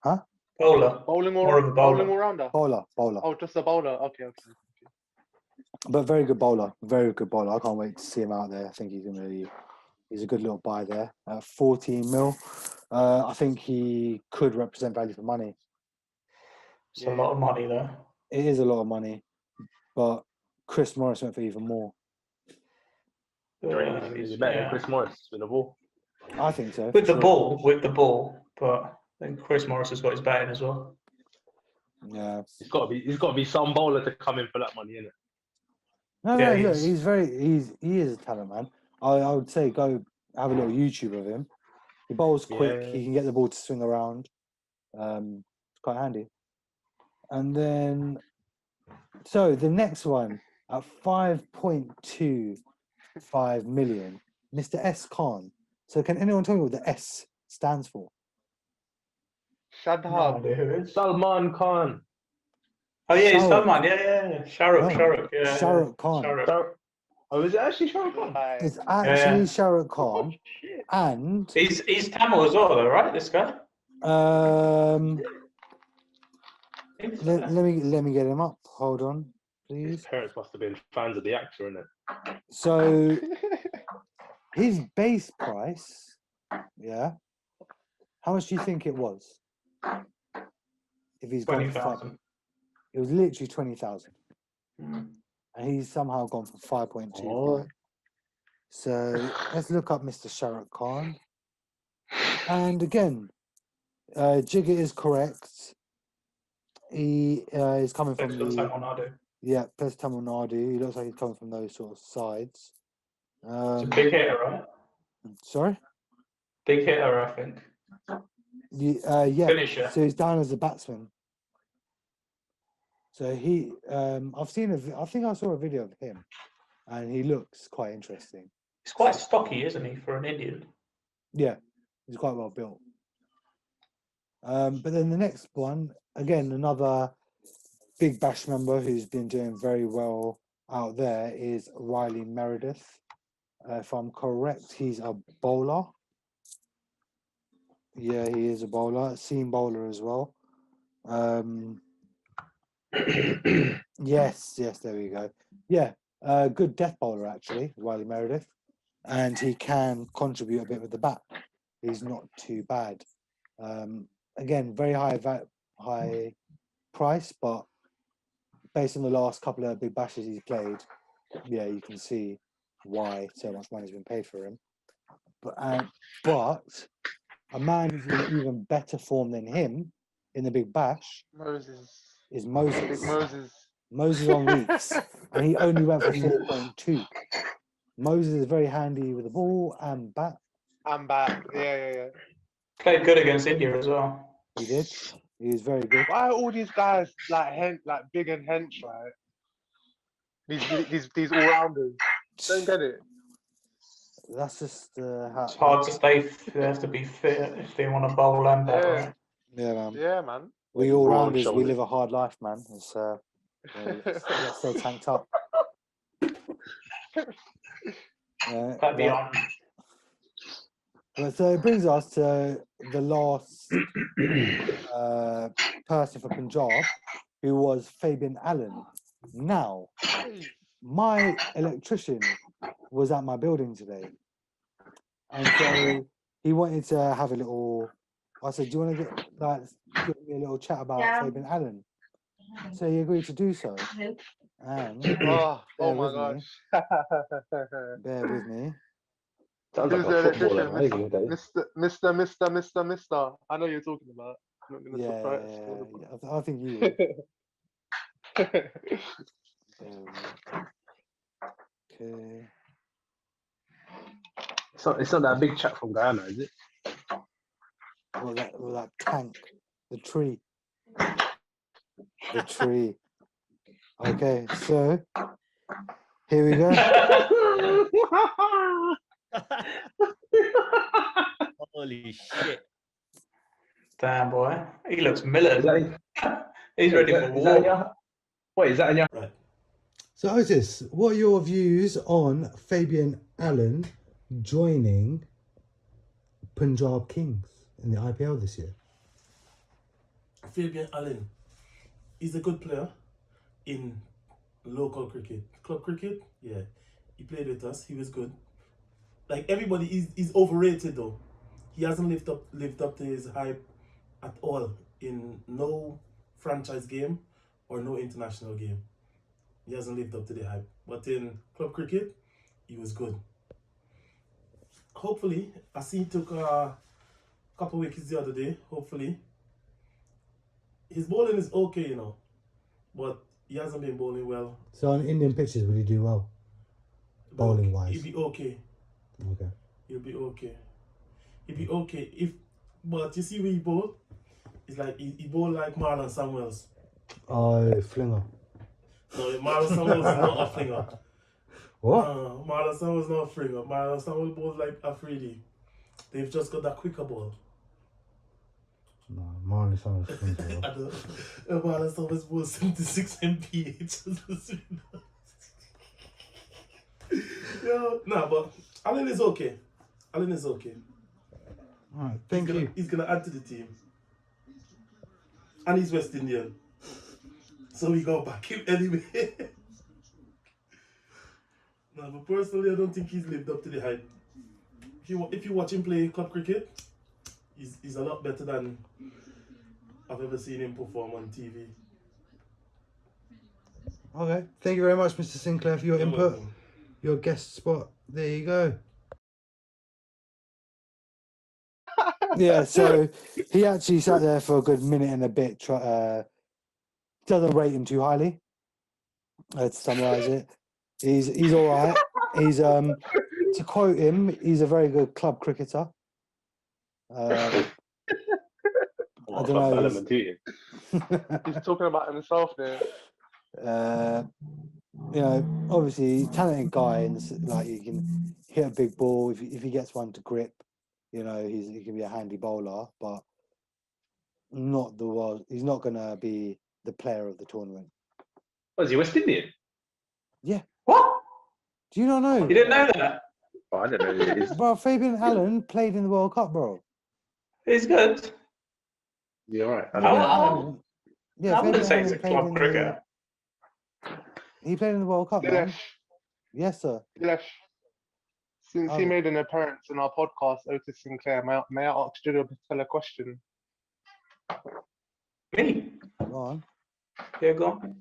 Yeah. Bowler. Bowling More of a bowler. bowling all rounder. bowler. Oh, just a bowler. Okay. But very good bowler. Very good bowler. I can't wait to see him out there. I think he's a good little buy there. 14 mil. I think he could represent value for money. It's a lot of money though. It is a lot of money, but Chris Morris went for even more. He's better than Chris Morris with the ball. I think so. With for the sure. ball, but I think Chris Morris has got his batting as well. Yeah. He's got to be some bowler to come in for that money, innit? No, he look, is. he is a talent, man. I would say go have a little YouTube of him. He bowls quick. Yeah. He can get the ball to swing around. It's quite handy. And then, so the next one at 5.25 million, Mr. S. Khan. So can anyone tell me what the S stands for? No Shadhab. idea who it is. Salman Khan. Oh yeah, he's Shahrukh. Salman. Yeah. Shahrukh. No. Shahrukh. Yeah. Shahrukh Khan. Shahrukh. Oh, is it actually Shah Rukh Khan? Like, It's actually Yeah. Shahrukh Khan, Shit. and He's Tamil as well, though, right? This guy. let me get him up. Hold on, His please. parents must have been fans of the actor, innit? So his base price, yeah. How much do you think it was? If he's gone for 20,000. it was literally 20,000, Mm. and he's somehow gone for 5.25. Oh. So let's look up Mr. Shahrukh Khan. And again, Jigger is correct. He is coming from Plays for the Tamil Nadu. plays Tamil Nadu. He looks like he's coming from those sort of sides. He's a big hitter, right? Sorry. Big hitter, I think. Yeah. Finisher. So he's down as a batsman. So he, I've seen I think I saw a video of him, and he looks quite interesting. He's quite stocky, isn't he, for an Indian? Yeah, he's quite well built. But then the next one, again, another Big Bash member who's been doing very well out there is Riley Meredith. If I'm correct, he's a bowler. Yeah, he is a bowler, seam bowler as well. Yes, there we go. Yeah, good death bowler actually, Riley Meredith, and he can contribute a bit with the bat. He's not too bad. Again, very high price, but based on the last couple of Big Bashes he's played, yeah, you can see why so much money's been paid for him. But a man who's in even better form than him in the Big Bash Moses. is Big Moses. Moses. Moses on weeks, and he only went for 4.2. Moses is very handy with the ball and bat. I'm back. Yeah. Played good against India as well. He did. He was very good. Why are all these guys like big and hench, right? These all rounders. Don't get it. That's just how. It's hard to stay. They have to be fit if they want to bowl and bat. Yeah. Right? Yeah, man. Yeah, man. We all Broad rounders. We shoulders. live a hard life, man. It's let's stay tanked up. That'd be on. But so it brings us to the last person for Punjab, who was Fabian Allen. Now, my electrician was at my building today, and so he wanted to have a little. I said, "Do you want to give me a little chat about Fabian Allen?" So he agreed to do so. And oh bear my with gosh. bear with me. Sounds Who's like the a footballer. electrician? I think Mr. I know you're talking about. I'm not gonna surprise. I think you would. Bear with me. Okay. It's not that big chat from Guyana, is it? Well, that tank, the tree. Okay, so here we go. Holy shit. Damn, boy. He looks Is militant. that, He's ready for is that in war. your, wait, is that in your? Right. So Otis, what are your views on Fabian Allen joining Punjab Kings in the IPL this year? Fabian Allen is a good player in local cricket. Club cricket, yeah. He played with us. He was good. Like everybody, he's overrated though. He hasn't lived up to his hype at all in no franchise game or no international game. He hasn't lived up to the hype. But in club cricket, he was good. Hopefully, I see he took a couple wickets the other day. Hopefully, his bowling is okay, but he hasn't been bowling well. So on Indian pitches, will he do well? Bowling wise? He'll be okay. Okay. He'll be okay. He'll be okay. But you see where he bowl? It's like he bowl like Marlon Samuels. Oh, flinger. No, Marlon Samuels is not a flinger. What? Marlon Samuels is not a flinger. Marlon Samuels bowls like Afridi. They've just got that quicker ball. No, Marlon Samuels flings well. Marlon Samuels bowls 76 mph. But Allen is okay. Allen is okay. All right, thank you. He's gonna add to the team. And he's West Indian. So we got back him anyway. No, but personally, I don't think he's lived up to the hype. If you watch him play club cricket, he's a lot better than I've ever seen him perform on TV. Okay, thank you very much, Mr. Sinclair, for your You're input. welcome. Your guest spot. There you go. Yeah, so he actually sat there for a good minute and a bit. Doesn't rate him too highly. To summarise it, he's all right. He's to quote him, he's a very good club cricketer. I don't know. Element to you. He's talking about himself there. Obviously, he's a talented guy, and like he can hit a big ball if he gets one to grip. He can be a handy bowler, but not the world. He's not gonna be the player of the tournament. Was he West Indian? What? Do you not know? You didn't know that? Oh, I don't know who it is. Bro, Fabian Allen played in the World Cup, bro. He's good. Yeah, right. I Oh, don't know. wow. Yeah, I wouldn't say he's a played club in cricketer. He played in the World Cup, man. Dilesh, Yes, sir. Dilesh, since he Oh. made an appearance in our podcast, Otis Sinclair, may I ask you a question? Me? Go on. Yeah, go on.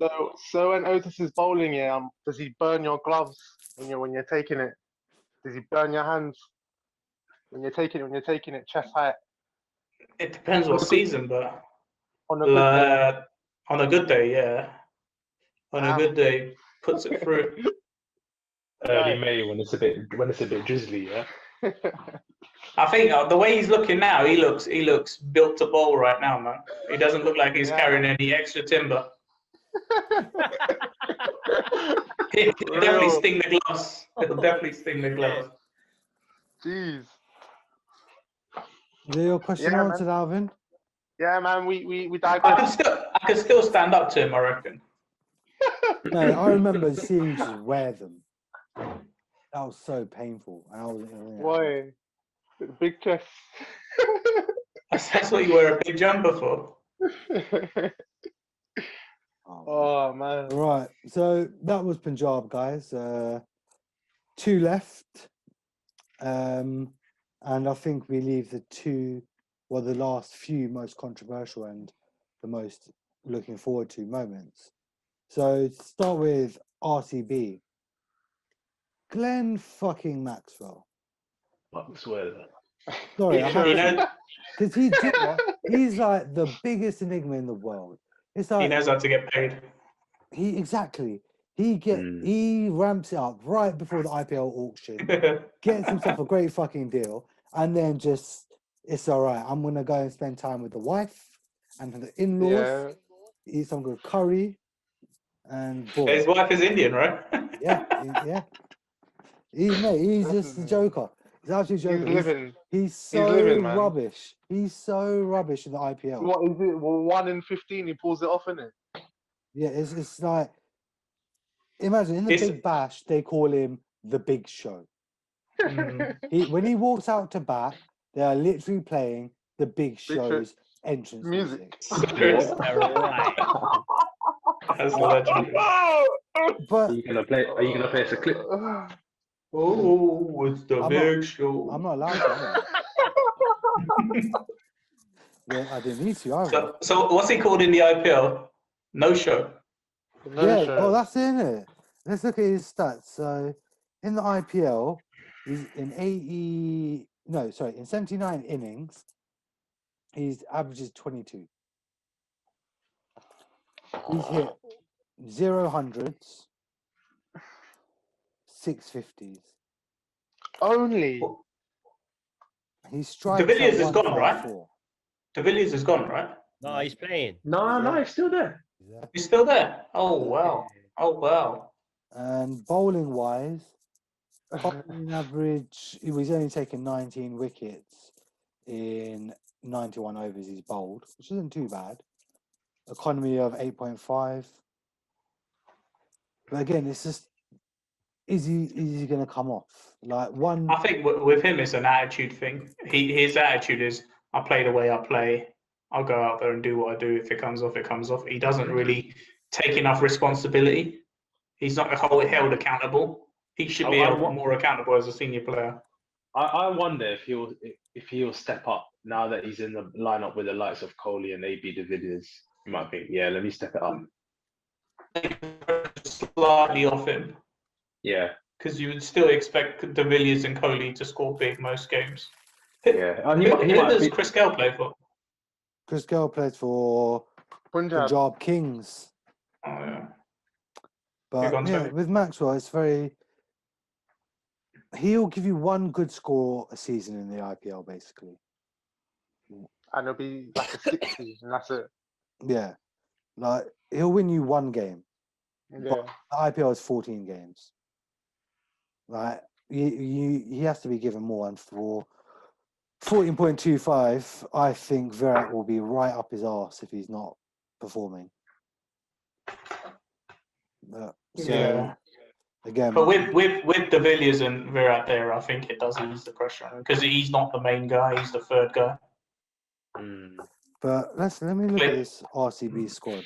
So when Otis is bowling, does he burn your gloves when you're taking it? Does he burn your hands when you're taking it chest height It depends what season, but on a good day? on a good day, yeah. On a Damn. good day, puts it through. Early Right. May when it's a bit drizzly, yeah. I think the way he's looking now, he looks built to bowl right now, man. He doesn't look like he's Yeah. carrying any extra timber. He'll definitely Real. sting the gloves. It'll definitely sting the gloves. Jeez. Is your question Yeah, man. answered, Alvin? Yeah, man. We I digress. can still stand up to him, I reckon. No, I remember seeing you just wear them. That was so painful. And I was Boy, big chest. That's what you wear a big jumper for. Oh man. Right, so that was Punjab, guys. 2 left. And I think we leave the last few most controversial and the most looking forward to moments. So to start with RCB. Glenn fucking Maxwell. Maxwell. Sorry, I You have know, because he's like the biggest enigma in the world. It's he like knows how to get paid. he ramps it up right before the IPL auction, gets himself a great fucking deal, and then just it's all right. I'm gonna go and spend time with the wife and the in-laws, Yeah. eat some good curry, and boom. His wife is Indian, right? Yeah, yeah. Mate, he's just a Definitely. joker. He's absolutely He's joker. living. He's so living, man. rubbish. He's so rubbish in the IPL. What is it? Well, 1 in 15, he pulls it off, innit? Yeah, it's like, imagine in the It's- Big Bash they call him the Big Show. Mm. When he walks out to bat, they are literally playing the Big Show. Show's entrance music. Serious? Right. That's legendary. But Are you gonna play us a clip? Oh, it's the I'm big show. I'm not allowed to. Yeah, I didn't need to either. So what's he called in the IPL? No show. No Yeah, show. well, that's in it. Let's look at his stats. So, in the IPL, he's in 79 innings, he's averages 22. He's hit 0 hundreds, 6 50s. Only. He strikes De Villiers at is gone, right? 154. De Villiers is gone, right? No, he's playing. No, he's still there. Yeah. He's still there. Oh wow. Oh wow. And bowling wise, bowling average, he was only taking 19 wickets in 91 overs he's bowled, which isn't too bad. Economy of 8.5. But again, it's just, is he going to come off? Like one, I think with him it's an attitude thing. His attitude is I play the way I play. I'll go out there and do what I do. If it comes off, it comes off. He doesn't really take enough responsibility. He's not held accountable. He should be held more accountable as a senior player. I wonder if he'll step up now that he's in the lineup with the likes of Kohli and AB de Villiers. You might think, yeah, let me step it up. Slightly off him. Yeah, Because you would still expect de Villiers and Kohli to score big most games. yeah. Who does Chris Gale play for? Chris Gale plays for Punjab. Punjab Kings. Oh yeah. But on, yeah, sorry. with Maxwell, it's very. He'll give you one good score a season in the IPL, basically. And it'll be like a 60, and that's it. Yeah, like he'll win you one game. Yeah. The IPL is 14 games. Like he has to be given more, and for 14.25, I think Virat will be right up his arse if he's not performing. Yeah. Again, But with de Villiers and Virat there, I think it does ease the pressure on him because he's not the main guy; he's the third guy. but let me look at this RCB squad.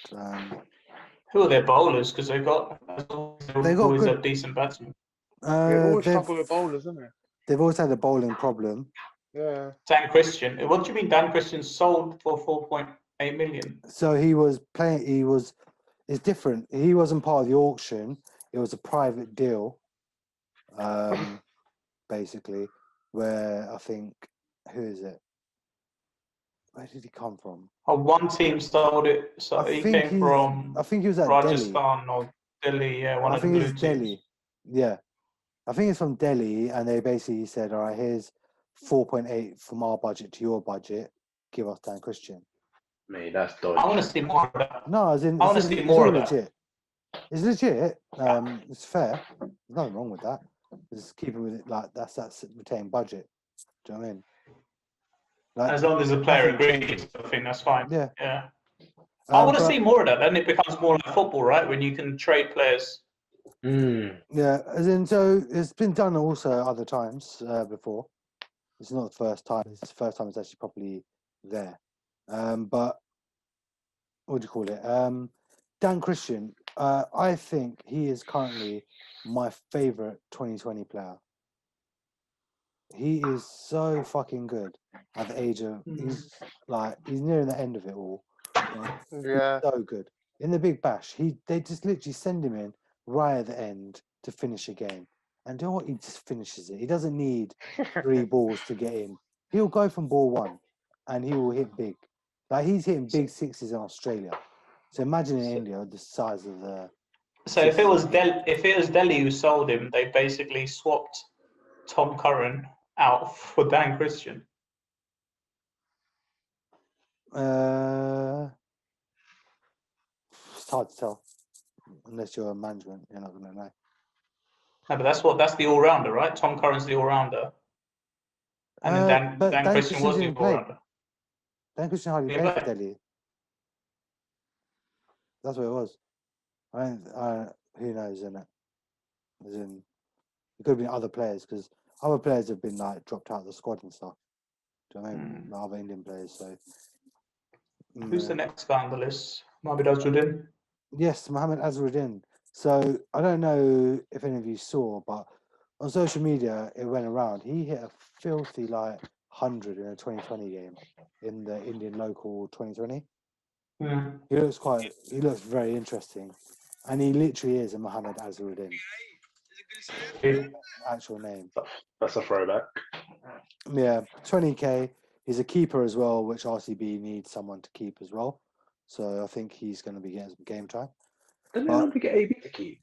Who are their bowlers? Because they got always good- a decent batsman. They've always struggled with bowlers, isn't it? They've always had a bowling problem. Yeah. Dan Christian. What do you mean Dan Christian sold for 4.8 million? So he was playing. It's different. He wasn't part of the auction. It was a private deal, basically, where I think, who is it? Where did he come from? Oh, one team sold it. So I he think came from I think he was at Delhi. Rajasthan or Delhi. Yeah, one I of the think blue it's teams. Delhi. Yeah, I think it's from Delhi, and they basically said, "All right, here's 4.8 from our budget to your budget. Give us Dan Christian." Mate, that's dodgy. I want to see more of that. No, as in, I wanna it's see all more of that. legit. It's legit. It's fair. There's nothing wrong with that. Just keep it with it like that's retained budget. Do you know what I mean? Like, As long as the player nothing agrees, changes. I think that's fine. Yeah. Yeah. I want to but- see more of that. Then it becomes more like football, right? When you can trade players. Yeah, as in, so it's been done also other times before. It's not the first time. It's the first time it's actually properly there. But what do you call it? Dan Christian. I think he is currently my favorite 2020 player. He is so fucking good at the age of. He's nearing the end of it all. Yeah. So good in the Big Bash. They just literally send him in right at the end to finish a game, and do you know what? He just finishes it. He doesn't need 3 balls to get in. He'll go from ball 1, and he will hit big. Like he's hitting big sixes in Australia. So imagine in India the size of the. So if it was Delhi who sold him, they basically swapped Tom Curran out for Dan Christian. It's hard to tell. unless you're a management, you're not going to know. No, but that's the all rounder, right? Tom Curran's the all rounder, and then But Dan Christian was the didn't all play. rounder. Dan Christian hardly Didn't played for play? Delhi. That's what it was. Who knows, innit? As in, it could have been other players because other players have been like dropped out of the squad and stuff. Do you know what I mean? The other Indian players. So Who's the next guy on the list? Mohamed Azharuddin. yes, Mohamed Azharuddin. So I don't know if any of you saw, but on social media it went around. He hit a filthy like 100 in a 2020 game in the Indian local 2020. He looks very interesting, and he literally is a Mohamed Azharuddin. Actual name. That's a throwback. Yeah, 20k. He's a keeper as well, which RCB needs someone to keep as well. So I think he's going to be getting some game time. Didn't they want to get AB to keep?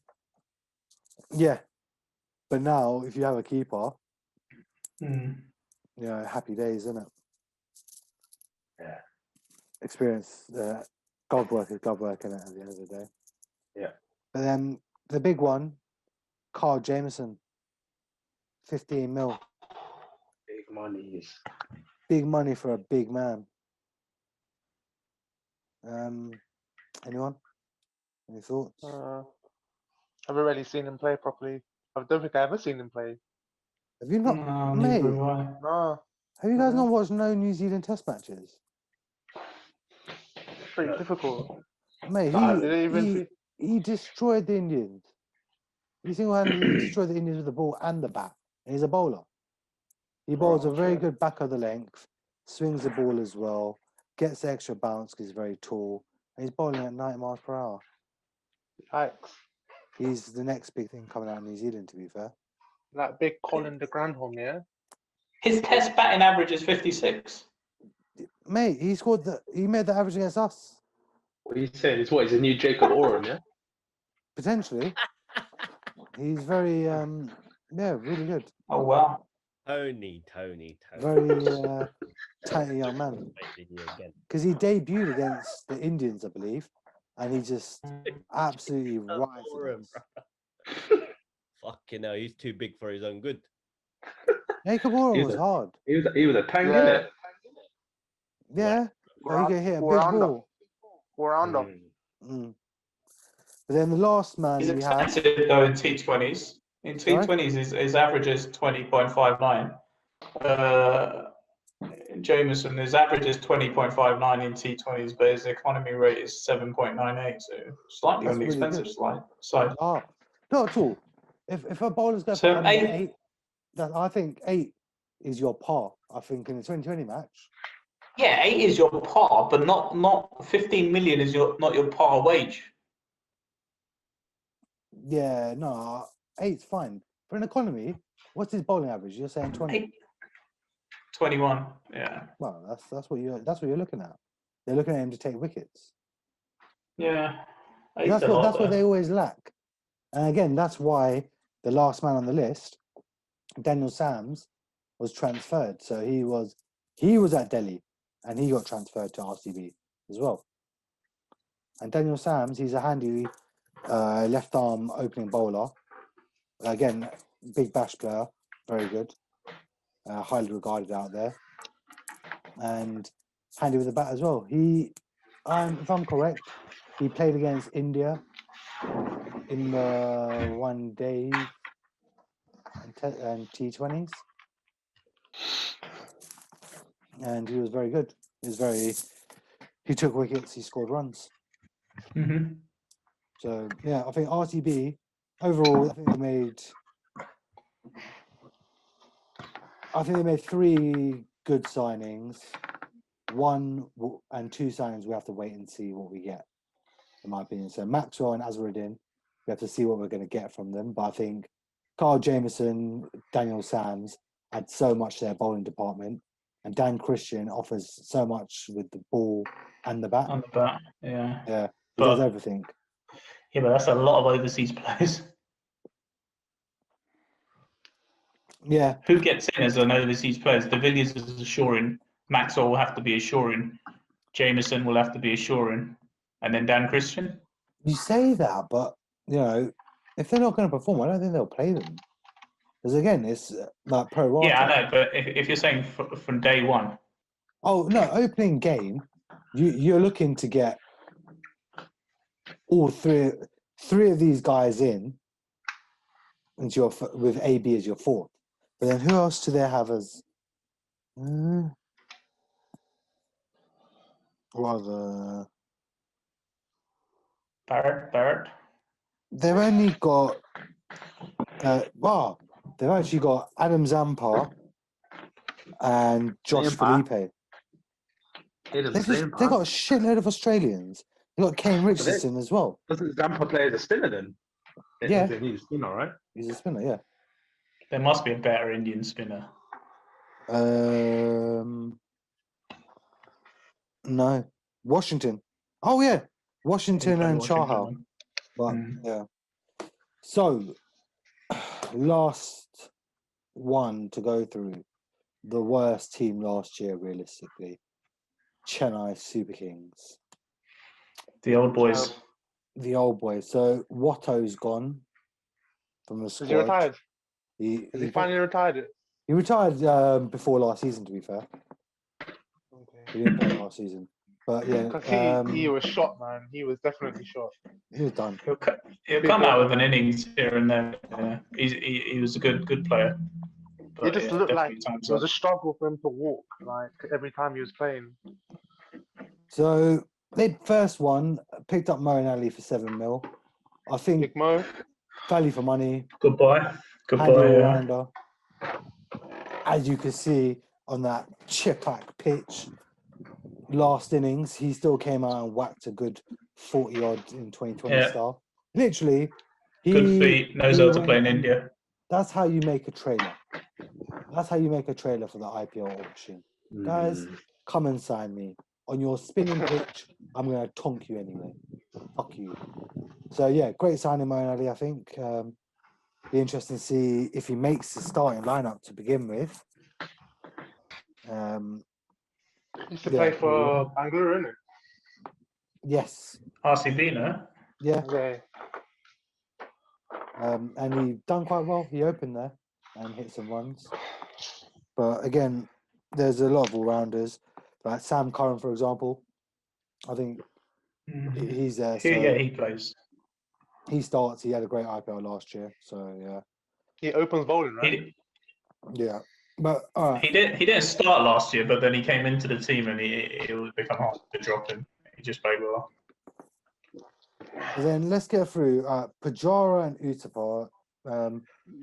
Yeah, but now if you have a keeper, Hmm. you know, happy days, isn't it? Yeah. Experience. Glove work is glove work, innit, at the end of the day. Yeah. But then the big one, Carl Jameson, 15 mil. Big monies. Big money for a big man. Anyone? Any thoughts? I haven't really seen him play properly. I don't think I ever seen him play. Have you not, No, mate? neither have I. No, Have you guys not watched no New Zealand Test matches? it's pretty difficult. Mate, Did they even see? he destroyed the Indians. He single-handedly destroyed the Indians with the ball and the bat. And he's a bowler. He bowls a very good back of the length, swings the ball as well, gets the extra bounce because he's very tall, and he's bowling at 90 miles per hour. Yikes. He's the next big thing coming out of New Zealand, to be fair. That big Colin de Grandhomme, yeah? His test batting average is 56. Mate, he made the average against us. What are you saying? He's a new Jacob Oram, yeah? Potentially. He's very, really good. Oh wow. Tony. Very tiny young man. Because he debuted against the Indians, I believe, and he just absolutely rises. Fucking hell, he's too big for his own good. Jacob Oram was hard. He was a tank, Yeah. innit? Yeah, but he could hit a big All-rounder. ball. All-rounder. But then the last man He's we had, expensive though in T20s. In Sorry? T20s, his average is 20.59. Jameson, his average is 20.59 in T20s, but his economy rate is 7.98, so slightly That's on the really expensive good. side. not at all. If a bowler's going So for under 8 8, I think 8 is your par. I think in the 2020 match. Yeah, 8 is your par, but not 15 million is not your par wage. Yeah, no, 8's fine. For an economy, what's his bowling average? You're saying 20. 21. Yeah. Well, that's what you're looking at. They're looking at him to take wickets. Yeah. That's what they always lack. And again, that's why the last man on the list, Daniel Sams, was transferred. So he was at Delhi and he got transferred to RCB as well. And Daniel Sams, he's a handy left arm opening bowler. Again, big bash player, very good, highly regarded out there, and handy with the bat as well. He, if I'm correct, he played against India in the one day and T20s, and he was very good. He took wickets, he scored runs. Mm-hmm. So yeah, I think RCB overall, I think they made 3 good signings. 1 and 2 signings we have to wait and see what we get, in my opinion. So Maxwell and Azharuddin, we have to see what we're going to get from them. But I think Carl Jameson, Daniel Sams add so much to their bowling department, and Dan Christian offers so much with the ball and the bat. On the bat, yeah. Yeah, he does everything. Yeah, but that's a lot of overseas players. Yeah. Who gets in as an overseas player? De Villiers is assuring. Maxwell will have to be assuring. Jameson will have to be assuring. And then Dan Christian? You say that, but you know, if they're not going to perform, I don't think they'll play them. Because again, it's like pro rata. Yeah, I know, but if you're saying from day one, Oh no, opening game, you're looking to get all three of these guys in into your with AB as your fourth. But then who else do they have as? Rather, Barrett. they've only got. They've actually got Adam Zampa and Josh Felipe. They've got a shitload of Australians. They've got Kane Richardson as well. Doesn't Zampa play as a spinner then? Yeah. He's a spinner, right? He's a spinner, yeah. There must be a better Indian spinner. No. Washington. Oh, yeah. Washington and Chahal. But, yeah. So, last one to go through. The worst team last year, realistically. Chennai Super Kings. The old boys. The old boys. So, Watto's gone from the squad. Is he retired? He finally retired? He retired before last season, to be fair. Okay. He didn't play last season. But yeah, Because he was shot, man. He was definitely shot. he was done. He'll come out with an innings here and there. Yeah. He was a good player. It just looked like it time's was up. a struggle for him to walk, like every time he was playing. So they first one picked up Mo and Ali for 7 mil. I think Big Mo. value for money. Goodbye. Handy Yeah. all-rounder. As you can see on that Chipak pitch, last innings, he still came out and whacked a good 40 odd in 2020 Yeah. style. Literally, Good feet. Knows how to play in went- India. That's how you make a trailer. That's how you make a trailer for the IPL auction. Guys, come and sign me. On your spinning pitch, I'm going to tonk you anyway. Fuck you. So, yeah, great signing, Mo and Ali, I think. Be interesting to see if he makes the starting lineup to begin with. He used to play for Bangalore, innit? Yes. RCB, no? Yeah. Yeah. And he done quite well. He opened there and hit some runs. But again, there's a lot of all-rounders. Like Sam Curran, for example. I think he's there. So Yeah, he plays. he starts. He had a great IPL last year. So, yeah. He opens bowling, right? Yeah. But, all right. He didn't start last year, but then he came into the team and it would become hard to drop him. He just played well. And then let's get through Pujara and Uthapar.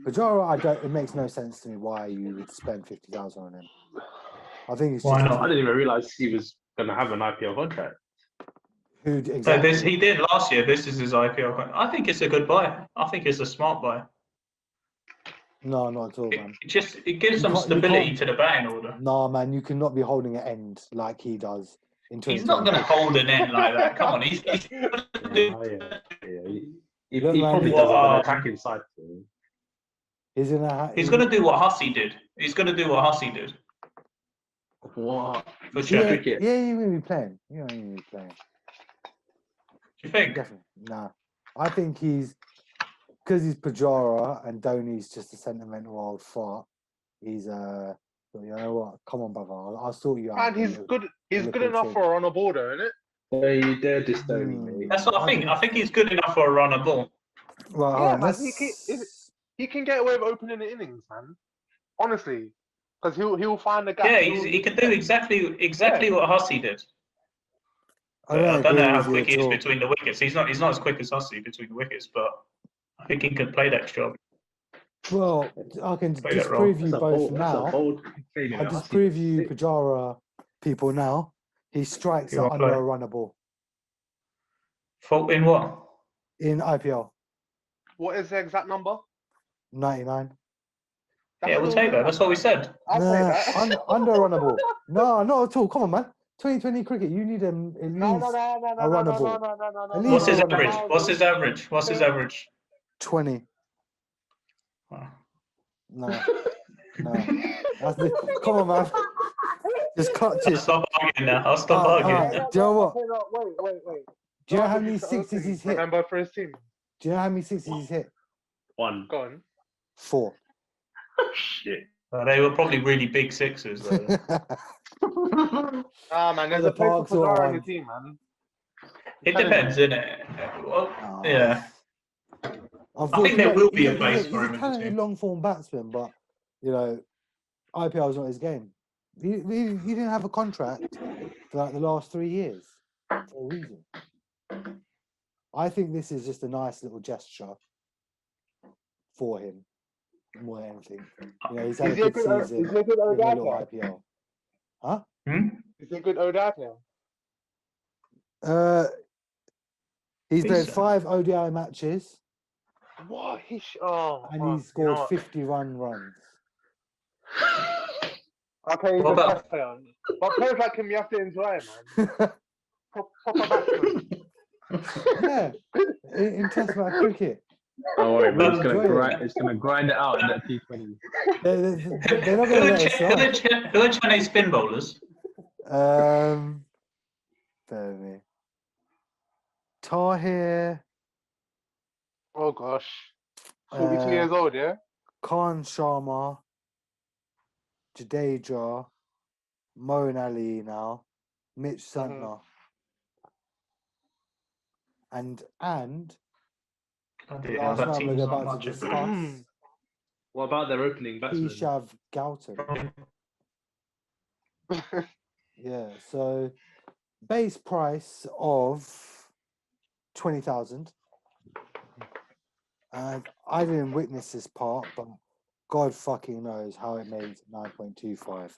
Pujara, it makes no sense to me why you would spend 50,000 on him. I think it's Why just not? I didn't even realize he was going to have an IPL contract. who So exactly. he did last year. This is his IPL contract. I think it's a good buy. I think it's a smart buy. No, not at all, man. It gives some stability to the batting order. Nah, man, you cannot be holding an end like he does in 2020. He's not going to hold an end like that. Come on, he's He Look, man, probably he's- does have an attacking side. He's going to do what Hussey did. He's going to do what Hussey did. What? For Yeah, sure. cricket. yeah, he will be playing. He will be playing. Do you think? Definitely. Nah. I think because he's Pujara and Dhoni's just a sentimental old fart. He's you know what? Come on, brother. I'll sort you out. And he's good. He's look good at enough him. for a runner border, isn't it? You dare diss Dhoni, mate. That's what I think. I think he's good enough for a runner ball. Right, Yeah, hold on, man, let's- He can get away with opening the innings, man. Honestly, because he'll find the gap. Yeah, he can do exactly what Hussey did. I I don't agree know how with you quick he at is all. between the wickets. He's not as quick as Hussey between the wickets, but I think he could play that job. Well, I can Play that role. disprove you both now. I disprove you Pujara people now. He strikes You out wanna under play? a runner ball Fault in what? in IPL. What is the exact number? 99. Yeah, we'll take that. That's what we said. I'll say that. Under a runner ball. No, not at all. Come on, man. 2020 cricket, you need him at least. No. a runner ball. At least What's his a runner average? ball. What's his average? What's his average? 20. Wow. No. That's the, come on, man. Just clutch I'll it. stop arguing now. I'll stop Alright, arguing. alright. Do you know what? Wait. Do you know how many sixes he's hit? Remember for his team. Do you know how many sixes he's hit? One. Go on. 4. Shit. They were probably really big sixes, though. Ah, man, there's the a place for Parks or Pagara in the one. team, man. It telling depends, you. innit? Well, Oh, yeah. I think there will be a place for he's him a in the talented team. long form batsman, but you know, IPL is not his game. He didn't have a contract for like the last 3 years for a reason. I think this is just a nice little gesture for him more than anything. You know, he's had Is a he a good good, season is he a good in the ODI little player? IPL. Huh? Is he a good ODI player? He's played Decent. 5 ODI matches What? Oh, and fuck, he you scored know what? 51 runs. Okay, he's What a about- test player. But players like him, you have to enjoy, man. Proper batsman. Yeah, in Test match cricket. Oh, wait, but Enjoy it. it's gonna grind it out in that T20. They're not going to let us Who are Chinese spin bowlers? Bear with me. Tahir, Oh, gosh. 42 uh, years old, yeah? Khan Sharma, Jadeja, Moeen Ali now, Mitch Santner, and Bloody hell, last that man team's we're not about to much discuss, improved. What about their opening batsman? Keshav Gautam. Yeah, so base price of 20,000. And I didn't witness this part, but God fucking knows how it made 9.25.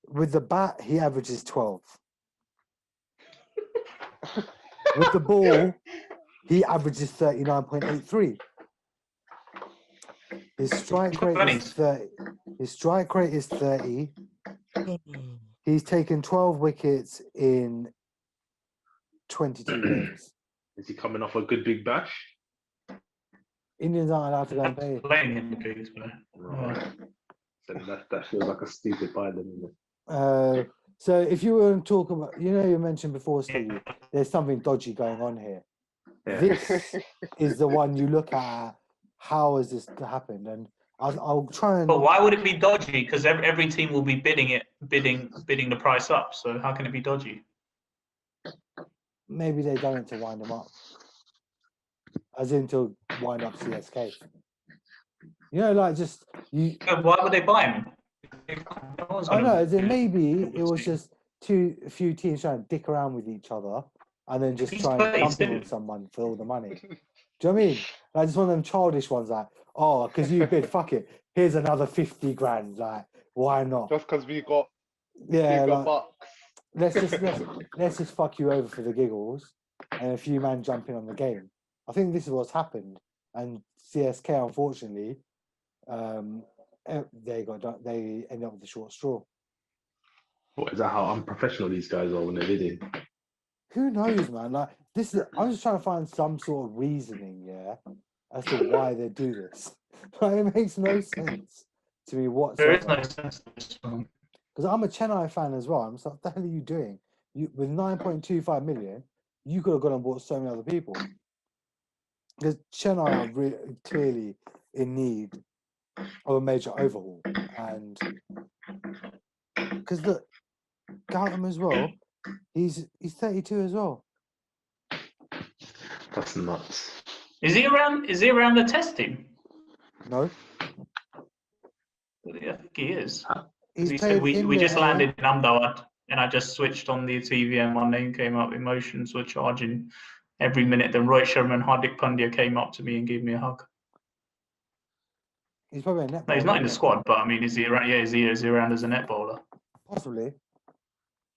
With the bat, he averages 12. With the ball, he averages 39.83. His strike rate is 30. His strike rate is 30. He's taken 12 wickets in 22 games. Is he coming off a good big bash? Indians aren't allowed to go and pay. Playing in the bigs, but Right. So that feels like a stupid buy then, isn't it? So if you were to talk about, you know, you mentioned before, Stevie, there's something dodgy going on here. Yeah. This is the one you look at. How has this happened? And I'll try and. But why would it be dodgy? Because every team will be bidding the price up. So how can it be dodgy? Maybe they done it to wind them up, as in to wind up CSK. You know, like just you. So why would they buy him? I know. As in maybe it was just a few teams trying to dick around with each other, and then just He's try and dump it 32. on someone for all the money. Do you know what I mean? Like just one of them childish ones, like, oh, because you bid, fuck it. Here's another 50 grand. Like, why not? Just because we got Yeah, bigger like, bucks. let's just fuck you over for the giggles, and a few man jump in on the game. I think this is what's happened, and CSK unfortunately, they end up with the short straw. What is that? How unprofessional these guys are when they're bidding? Who knows, man? Like this is. I'm just trying to find some sort of reasoning, yeah, as to why they do this. Like, it makes no sense to me There is whatsoever. no sense to this one. Because I'm a Chennai fan as well. I'm just like, what the hell are you doing? You with 9.25 million, you could have gone and bought so many other people. Because Chennai are clearly in need of a major overhaul, and because look, Gautam as well, he's 32 as well. That's nuts. Is he around the test team? No, I think he is. he's He said played we India just A. landed in Ahmedabad, and I just switched on the TV and my name came up. Emotions were charging every minute. Then Rohit Sharma and Hardik Pandya came up to me and gave me a hug. He's probably a net No, he's bowler, not in the isn't squad, but I mean, is he around? Yeah, is he around as a net bowler? he? Possibly.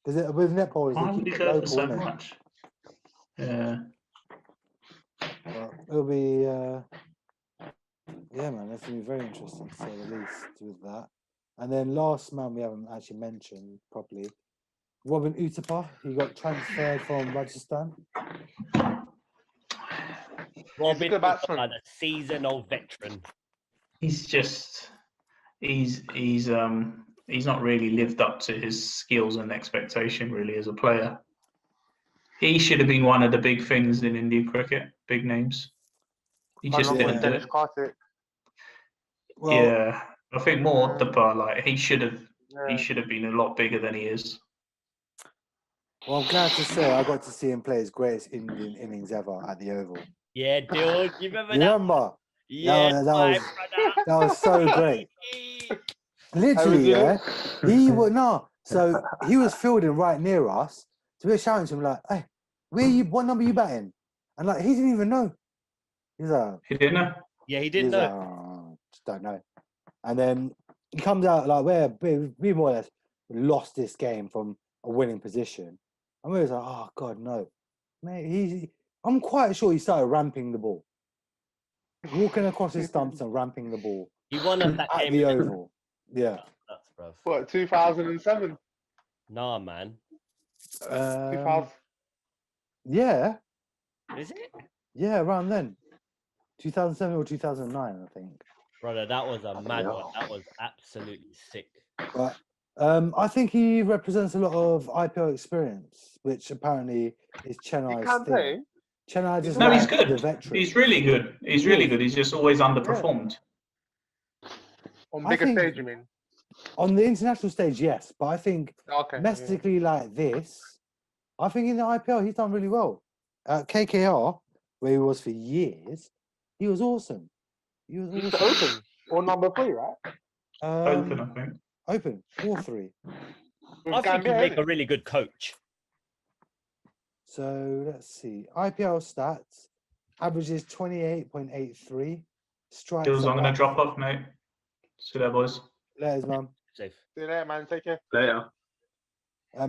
Because with net bowlers, Why they would he keep it go for local, so innit? much? Yeah. But it'll be, yeah, man, that's going to be very interesting to say the least with that. And then last man we haven't actually mentioned properly, Robin Uthappa. He got transferred from Rajasthan. Robin, good batsman. a seasoned veteran. He's not really lived up to his skills and expectation really as a player. He should have been one of the big things in Indian cricket, big names. He just Along with didn't do Dennis it. Karthik. Well, Yeah, I think more the part like he should have Yeah. been a lot bigger than he is. well, I'm glad to say I got to see him play his greatest Indian innings ever at the Oval. Yeah, dude. You remember You that? remember? Yeah, that my was brother. that was so great. Literally, yeah. He was no. So he was fielding right near us. So we were shouting to him like, "Hey, where you? What number you batting?" And like he didn't even know. He's like, He didn't know. Yeah, he didn't he's know. like, "Oh, just don't know." And then he comes out like, we more or less lost this game from a winning position, and we was like, "Oh God, no, mate." I'm quite sure he started ramping the ball, walking across his stumps and ramping the ball He won us that at game. the innit? Oval. Yeah. Nuts, bruv. What, 2007? Nah, man. 2000? Yeah, Is it? yeah, around then, 2007 or 2009, I think. Brother, that was a mad Yeah. one. That was absolutely sick. But I think he represents a lot of IPL experience, which apparently is He Chennai's can thing. play. Chennai just No, he's like the good. veteran. He's really good. He's really good. He's just always underperformed. On I bigger think- stage, you mean? On the international stage, yes, but I think Okay. yeah. domestically like this, I think in the IPL he's done really well. At KKR, where he was for years, he was awesome. He was He's awesome. open. Or number 3, right? Open, I think. Open 4-3. With I think Gambia, he'd make innit? a really good coach. So let's see. IPL stats averages 28.83. Strikes. Jules, I'm at going to drop off, mate. See you there, boys. Letters, mum. Safe. See you later, man. Take care. Later.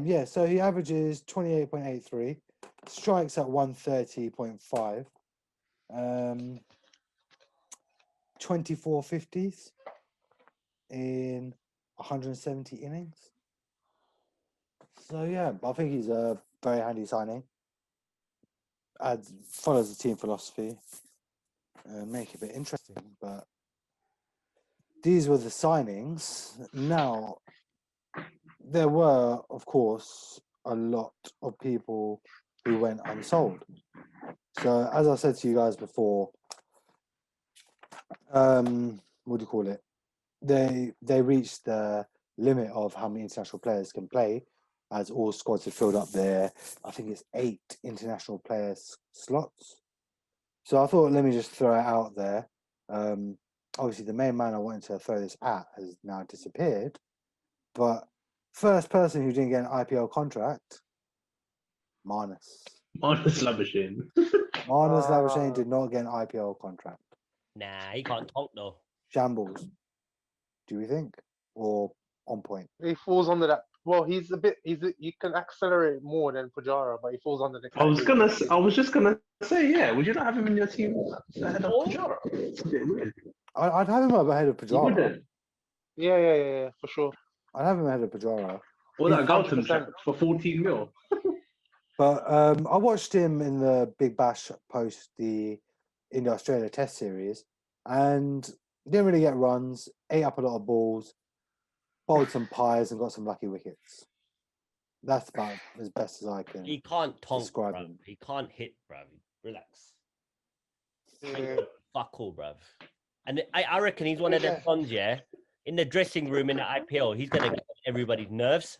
Yeah, so he averages 28.83, strikes at 130.5, 24 50s in 170 innings. So yeah, I think he's a very handy signing. Follows the team philosophy, make it a bit interesting. But these were the signings. Now, there were, of course, a lot of people who went unsold. So, as I said to you guys before, what do you call it? They reached the limit of how many international players can play, as all squads have filled up their, I think it's 8 international players slots. So I thought, let me just throw it out there. Obviously, the main man I wanted to throw this at has now disappeared, but first person who didn't get an IPL contract, Marnus. Marnus Labuschagne. Marnus Labuschagne did not get an IPL contract. Nah, he can't talk though. Shambles, do we think? Or on point? He falls under that. Well, he can accelerate more than Pujara, but he falls under the I was category. just gonna say, yeah. Would you not have him in your team ahead of Pujara? It's a bit weird. I'd have him up ahead of You Pujara. wouldn't. Yeah, for sure. I'd have him ahead of Pujara. Or that Gautam 100%. check for 14 mil. But I watched him in the Big Bash post the India-Australia Test series, and didn't really get runs. Ate up a lot of balls, bowled some pies, and got some lucky wickets. That's about as best as I can. He can't tonk, Describe bruv. him. He can't hit, bruv. Relax. Yeah. Fuck all, bruv. And I reckon he's one of them ones, yeah. In the dressing room in the IPL, he's gonna get everybody's nerves.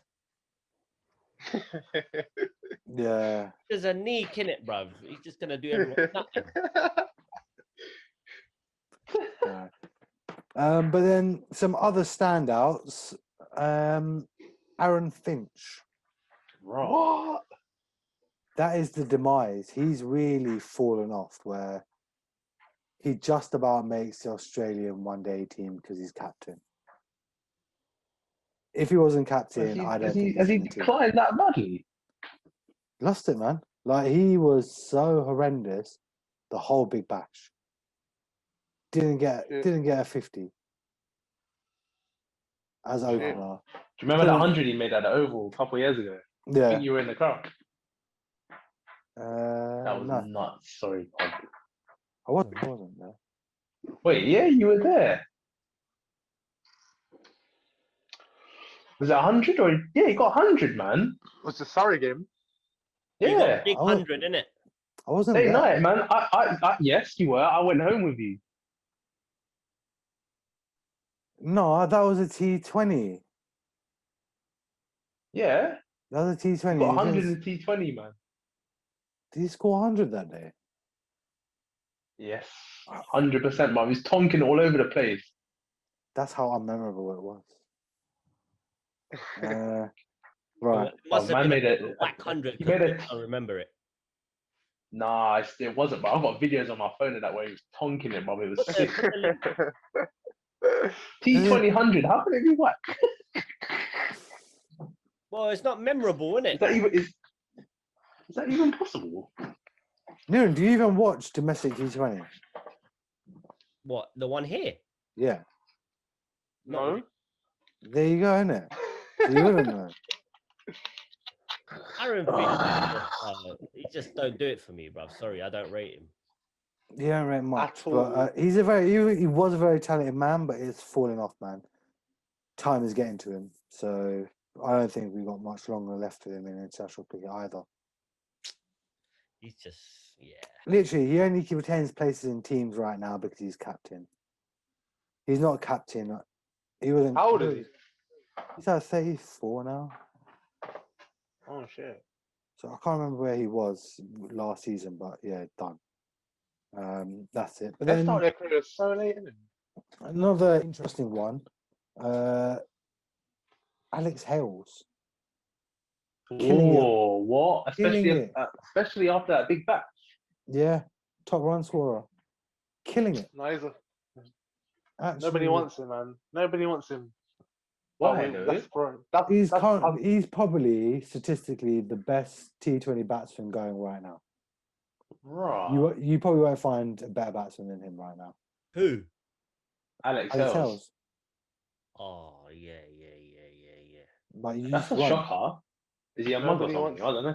Yeah. There's a neek in it, bruv. He's just gonna do everyone nothing. Yeah. But then some other standouts. Aaron Finch. What? That is the demise. He's really fallen off where he just about makes the Australian one-day team because he's captain. If he wasn't captain, I don't think Has he's he in the team. declined that badly? Lost it, man. Like, he was so horrendous the whole Big Bash. Didn't get a 50 as opener. Do you remember that 100 he made at the Oval a couple of years ago? I Yeah. think you were in the crowd. That was No, nuts. Sorry. Andre. I wasn't there. Wait, yeah, you were there. Was it 100 or yeah? He got 100, man. Was the Surrey game? You got Yeah. big I was- 100, innit? I wasn't Same there. night, man. Yes, you were. I went home with you. No, that was a T20. Yeah. That was a You T20. got 100 Did in T20, man. he score 100 that day? Yes. 100%, man. He was tonking all over the place. That's how unmemorable it was. Well, Right. it must man have made been a a- whack 100 he because made a- I don't remember it. Nah, it wasn't, but I've got videos on my phone of that where he was tonking it, but it was Put the, sick. put the link. T20 how can it be whack? Well, it's not memorable, Is innit? that even possible? Niran, do you even watch domestic T20? What, the one here? Yeah. Not No. really. There you go, innit? So you wouldn't know. Aaron Fisher, he just don't do it for me, bruv. Sorry, I don't rate him. You don't rate much, At but all. he's he was a very talented man, but it's falling off, man. Time is getting to him, so I don't think we've got much longer left of him in international cricket either. He's just, yeah. Literally, he only retains places in teams right now because he's captain. He's not a captain. He wasn't. How old is he? He's at 34 now, Oh shit. so I can't remember where he was last season, but yeah, done. That's it. But They then start their career so late, innit? another interesting one, Alex Hales. Killing it. Oh, what? Killing Especially after that big batch. Yeah, top run scorer. Killing it. No, Actually, nobody wants him, man. Nobody wants him. Why, But though? He's probably statistically the best T20 batsman going right now. Right. You probably won't find a better batsman than him right now. Who? Alex Alex Hales. Hales. Oh, yeah. But you That's just a won. shocker. Is he a mug or Nobody something? wants- I don't know.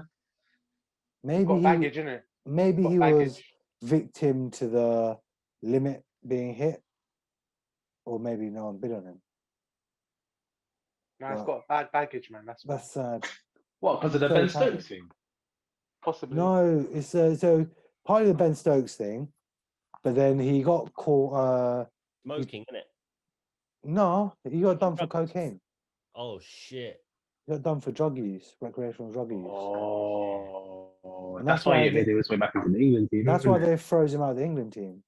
He's Maybe got he baggage, innit? maybe Got he was baggage. victim to the limit being hit, or maybe no one bid on him. No, he's Well, got bad baggage, man. That's That's sad. What, because of the So Ben talented. Stokes thing? possibly. No, it's so part of the Ben Stokes thing, but then he got caught. Smoking, innit? No, he got done for cocaine. Oh, shit. He got done for drug use, recreational drug use. Oh, And that's why he made his way back into the England team. That's isn't why it? they froze him out of the England team.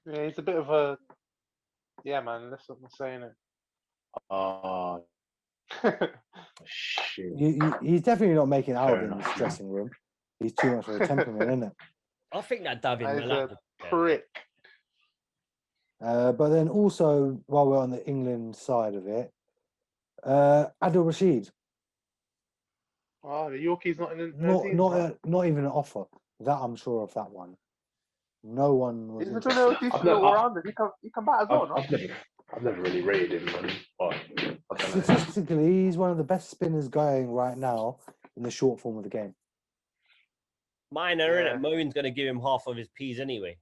Yeah, he's a bit of a. Yeah, man. That's what I'm saying. Oh, It. shit. He's definitely not making out Fair in enough. the dressing room. He's too much of a temperament, isn't it? I think that David That is Malak. a prick. But then also, while we're on the England side of it, Adil Rashid, Oh, the Yorkie's not in the team. not even an offer. That I'm sure of that one. No one was He's a good interested. little decent little all-rounder. He can bat as well, no? I've never really rated him, man. But I don't know. Statistically, he's one of the best spinners going right now in the short form of the game. Minor, Yeah. innit? Moen's going to give him half of his P's anyway.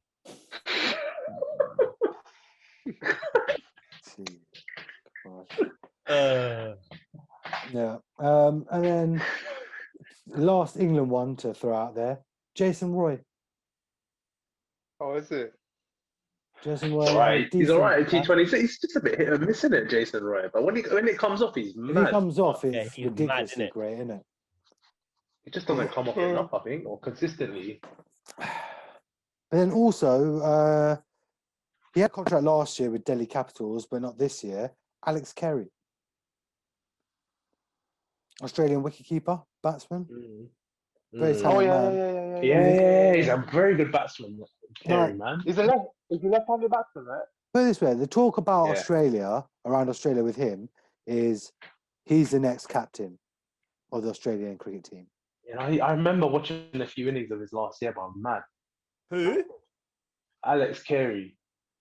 Jesus Christ. Uh, Yeah. And then last England one to throw out there, Jason Roy. Oh, is it? Jason Roy. He's alright. He's decent alright at bat. T20. He's just a bit hit and miss, isn't it, Jason Roy? But when it comes off, he's If mad. he comes off, Yeah, it's he's mad, ridiculously innit? great, isn't it? He just doesn't come off enough, I think, or consistently. But then also, he had a contract last year with Delhi Capitals, but not this year. Alex Carey, Australian wicketkeeper, batsman. Very Mm. talented Oh, yeah, man. yeah. Yeah, he's a very good batsman, Kerry, man. He's a left-handed batsman, right? Put it this way: the talk about Yeah. Australia, around Australia with him, is he's the next captain of the Australian cricket team. You know, I remember watching a few innings of his last year, but I'm mad. who? Alex Carey,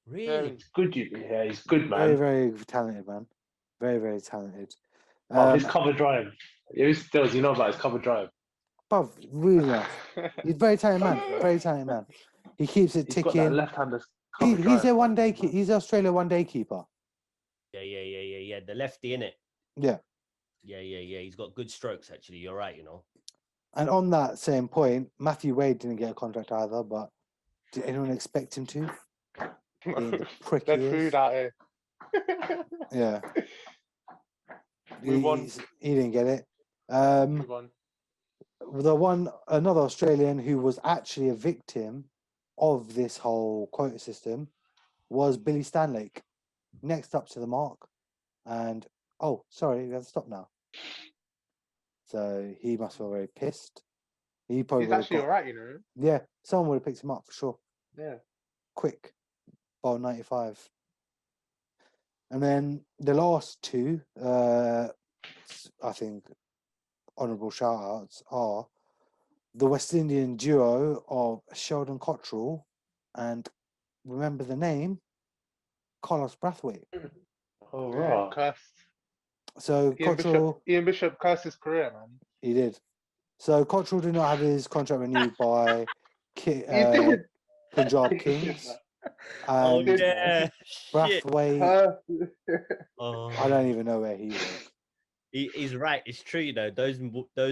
Really? he's good. Yeah, he's good, Very, man. very talented man. Very, very talented. But his cover drive, does you know about his cover drive? But really nice. He's a very talented man. Very talented man. He keeps it He's got that ticking. left-hander cover He's drive. their one day. He's Australia one day keeper. Yeah. The lefty, innit? Yeah. Yeah. He's got good strokes, actually. You're right, you know. And on that same point, Matthew Wade didn't get a contract either, but did anyone expect him to? Being the prick he Dead is. food out here. Yeah. Move on. He didn't get it. Move on. Another Australian who was actually a victim of this whole quota system was Billy Stanlake, next up to the mark. And oh, sorry, we have to stop now. So he must feel very pissed. He probably He's would have actually got, alright, you know. yeah, someone would have picked him up for sure. Yeah. Quick, ball 95. And then the last two, I think, honourable shout outs are the West Indian duo of Sheldon Cottrell and, remember the name, Carlos Brathwaite. Oh, Yeah, raw. cursed. So Ian Cottrell, Bishop cursed his career, man. he did. So Cottrell did not have his contract renewed by He did. Punjab He did Kings. Oh And yeah, shit. Brathwaite, Cursed. Oh, I don't even know where he was. he's right. It's true, you know. Those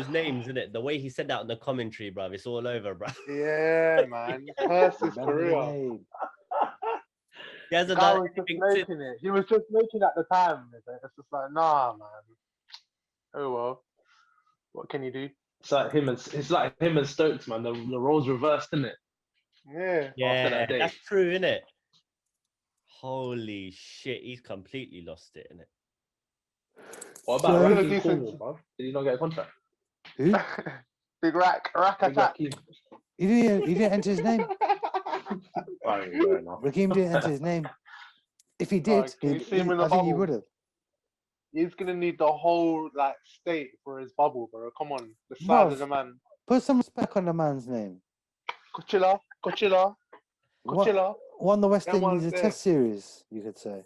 names, isn't it? The way he said that in the commentary, bruv. It's all over, bruv. Yeah, man. Cursed his Remember the career. name. He hasn't The guy done was just anything since. making it. He was just making it at the time. It's just like, nah, man. Oh well. What can you do? It's like him and Stokes, man. The roles reversed, isn't it? Yeah. Yeah, that day. that's true, isn't it? Holy shit, he's completely lost it, innit? What So- about What a Raheem decent- Cornwall, bro? Did he not get a contract? Who? Big rack Big attack. Raheem. He didn't enter his name. Right, fair enough. Raheem didn't enter his name. If he did, can you see him in the I think he bubble? would have. He's gonna need the whole like state for his bubble, bro. Come on, the size Bruv. of the man. Put some respect on the man's name. Coachella. Won the West That one's Indies a there. Test series, you could say.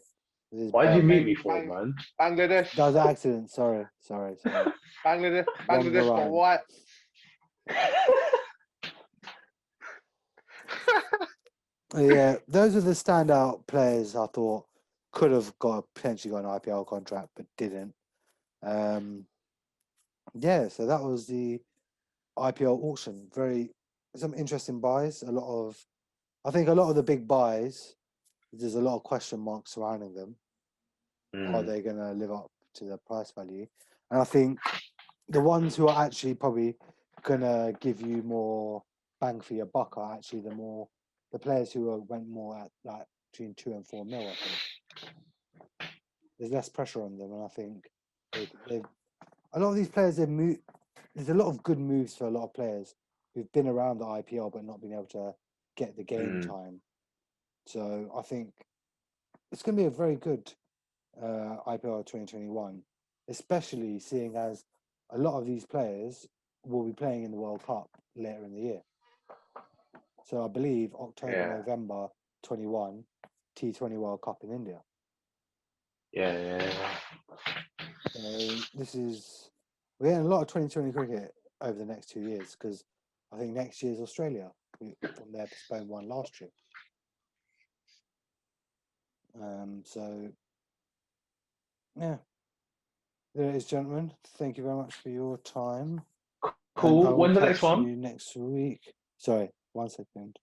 With his Why did you bat. mute me for, man? Bangladesh. That was an accident. Sorry. Bangladesh Wrong got line. white. Yeah, those are the standout players I thought could have potentially got an IPL contract, but didn't. Yeah, so that was the IPL auction. Some interesting buys. I think a lot of the big buys, there's a lot of question marks surrounding them. Are they going to live up to the price value? And I think the ones who are actually probably going to give you more bang for your buck are actually the players who went more at like between 2 and 4 mil. I think there's less pressure on them, and I think a lot of these players there's a lot of good moves for a lot of players who've been around the IPL but not been able to get the game time. So I think it's going to be a very good IPL 2021, especially seeing as a lot of these players will be playing in the World Cup later in the year. So I believe October, November 21, T20 World Cup in India. Yeah. So we're getting a lot of 2020 cricket over the next 2 years because I think next year's Australia from their postponed one last year. So yeah, there it is, gentlemen. Thank you very much for your time. Cool. And I will When's the next catch one? you next week. Sorry, 1 second.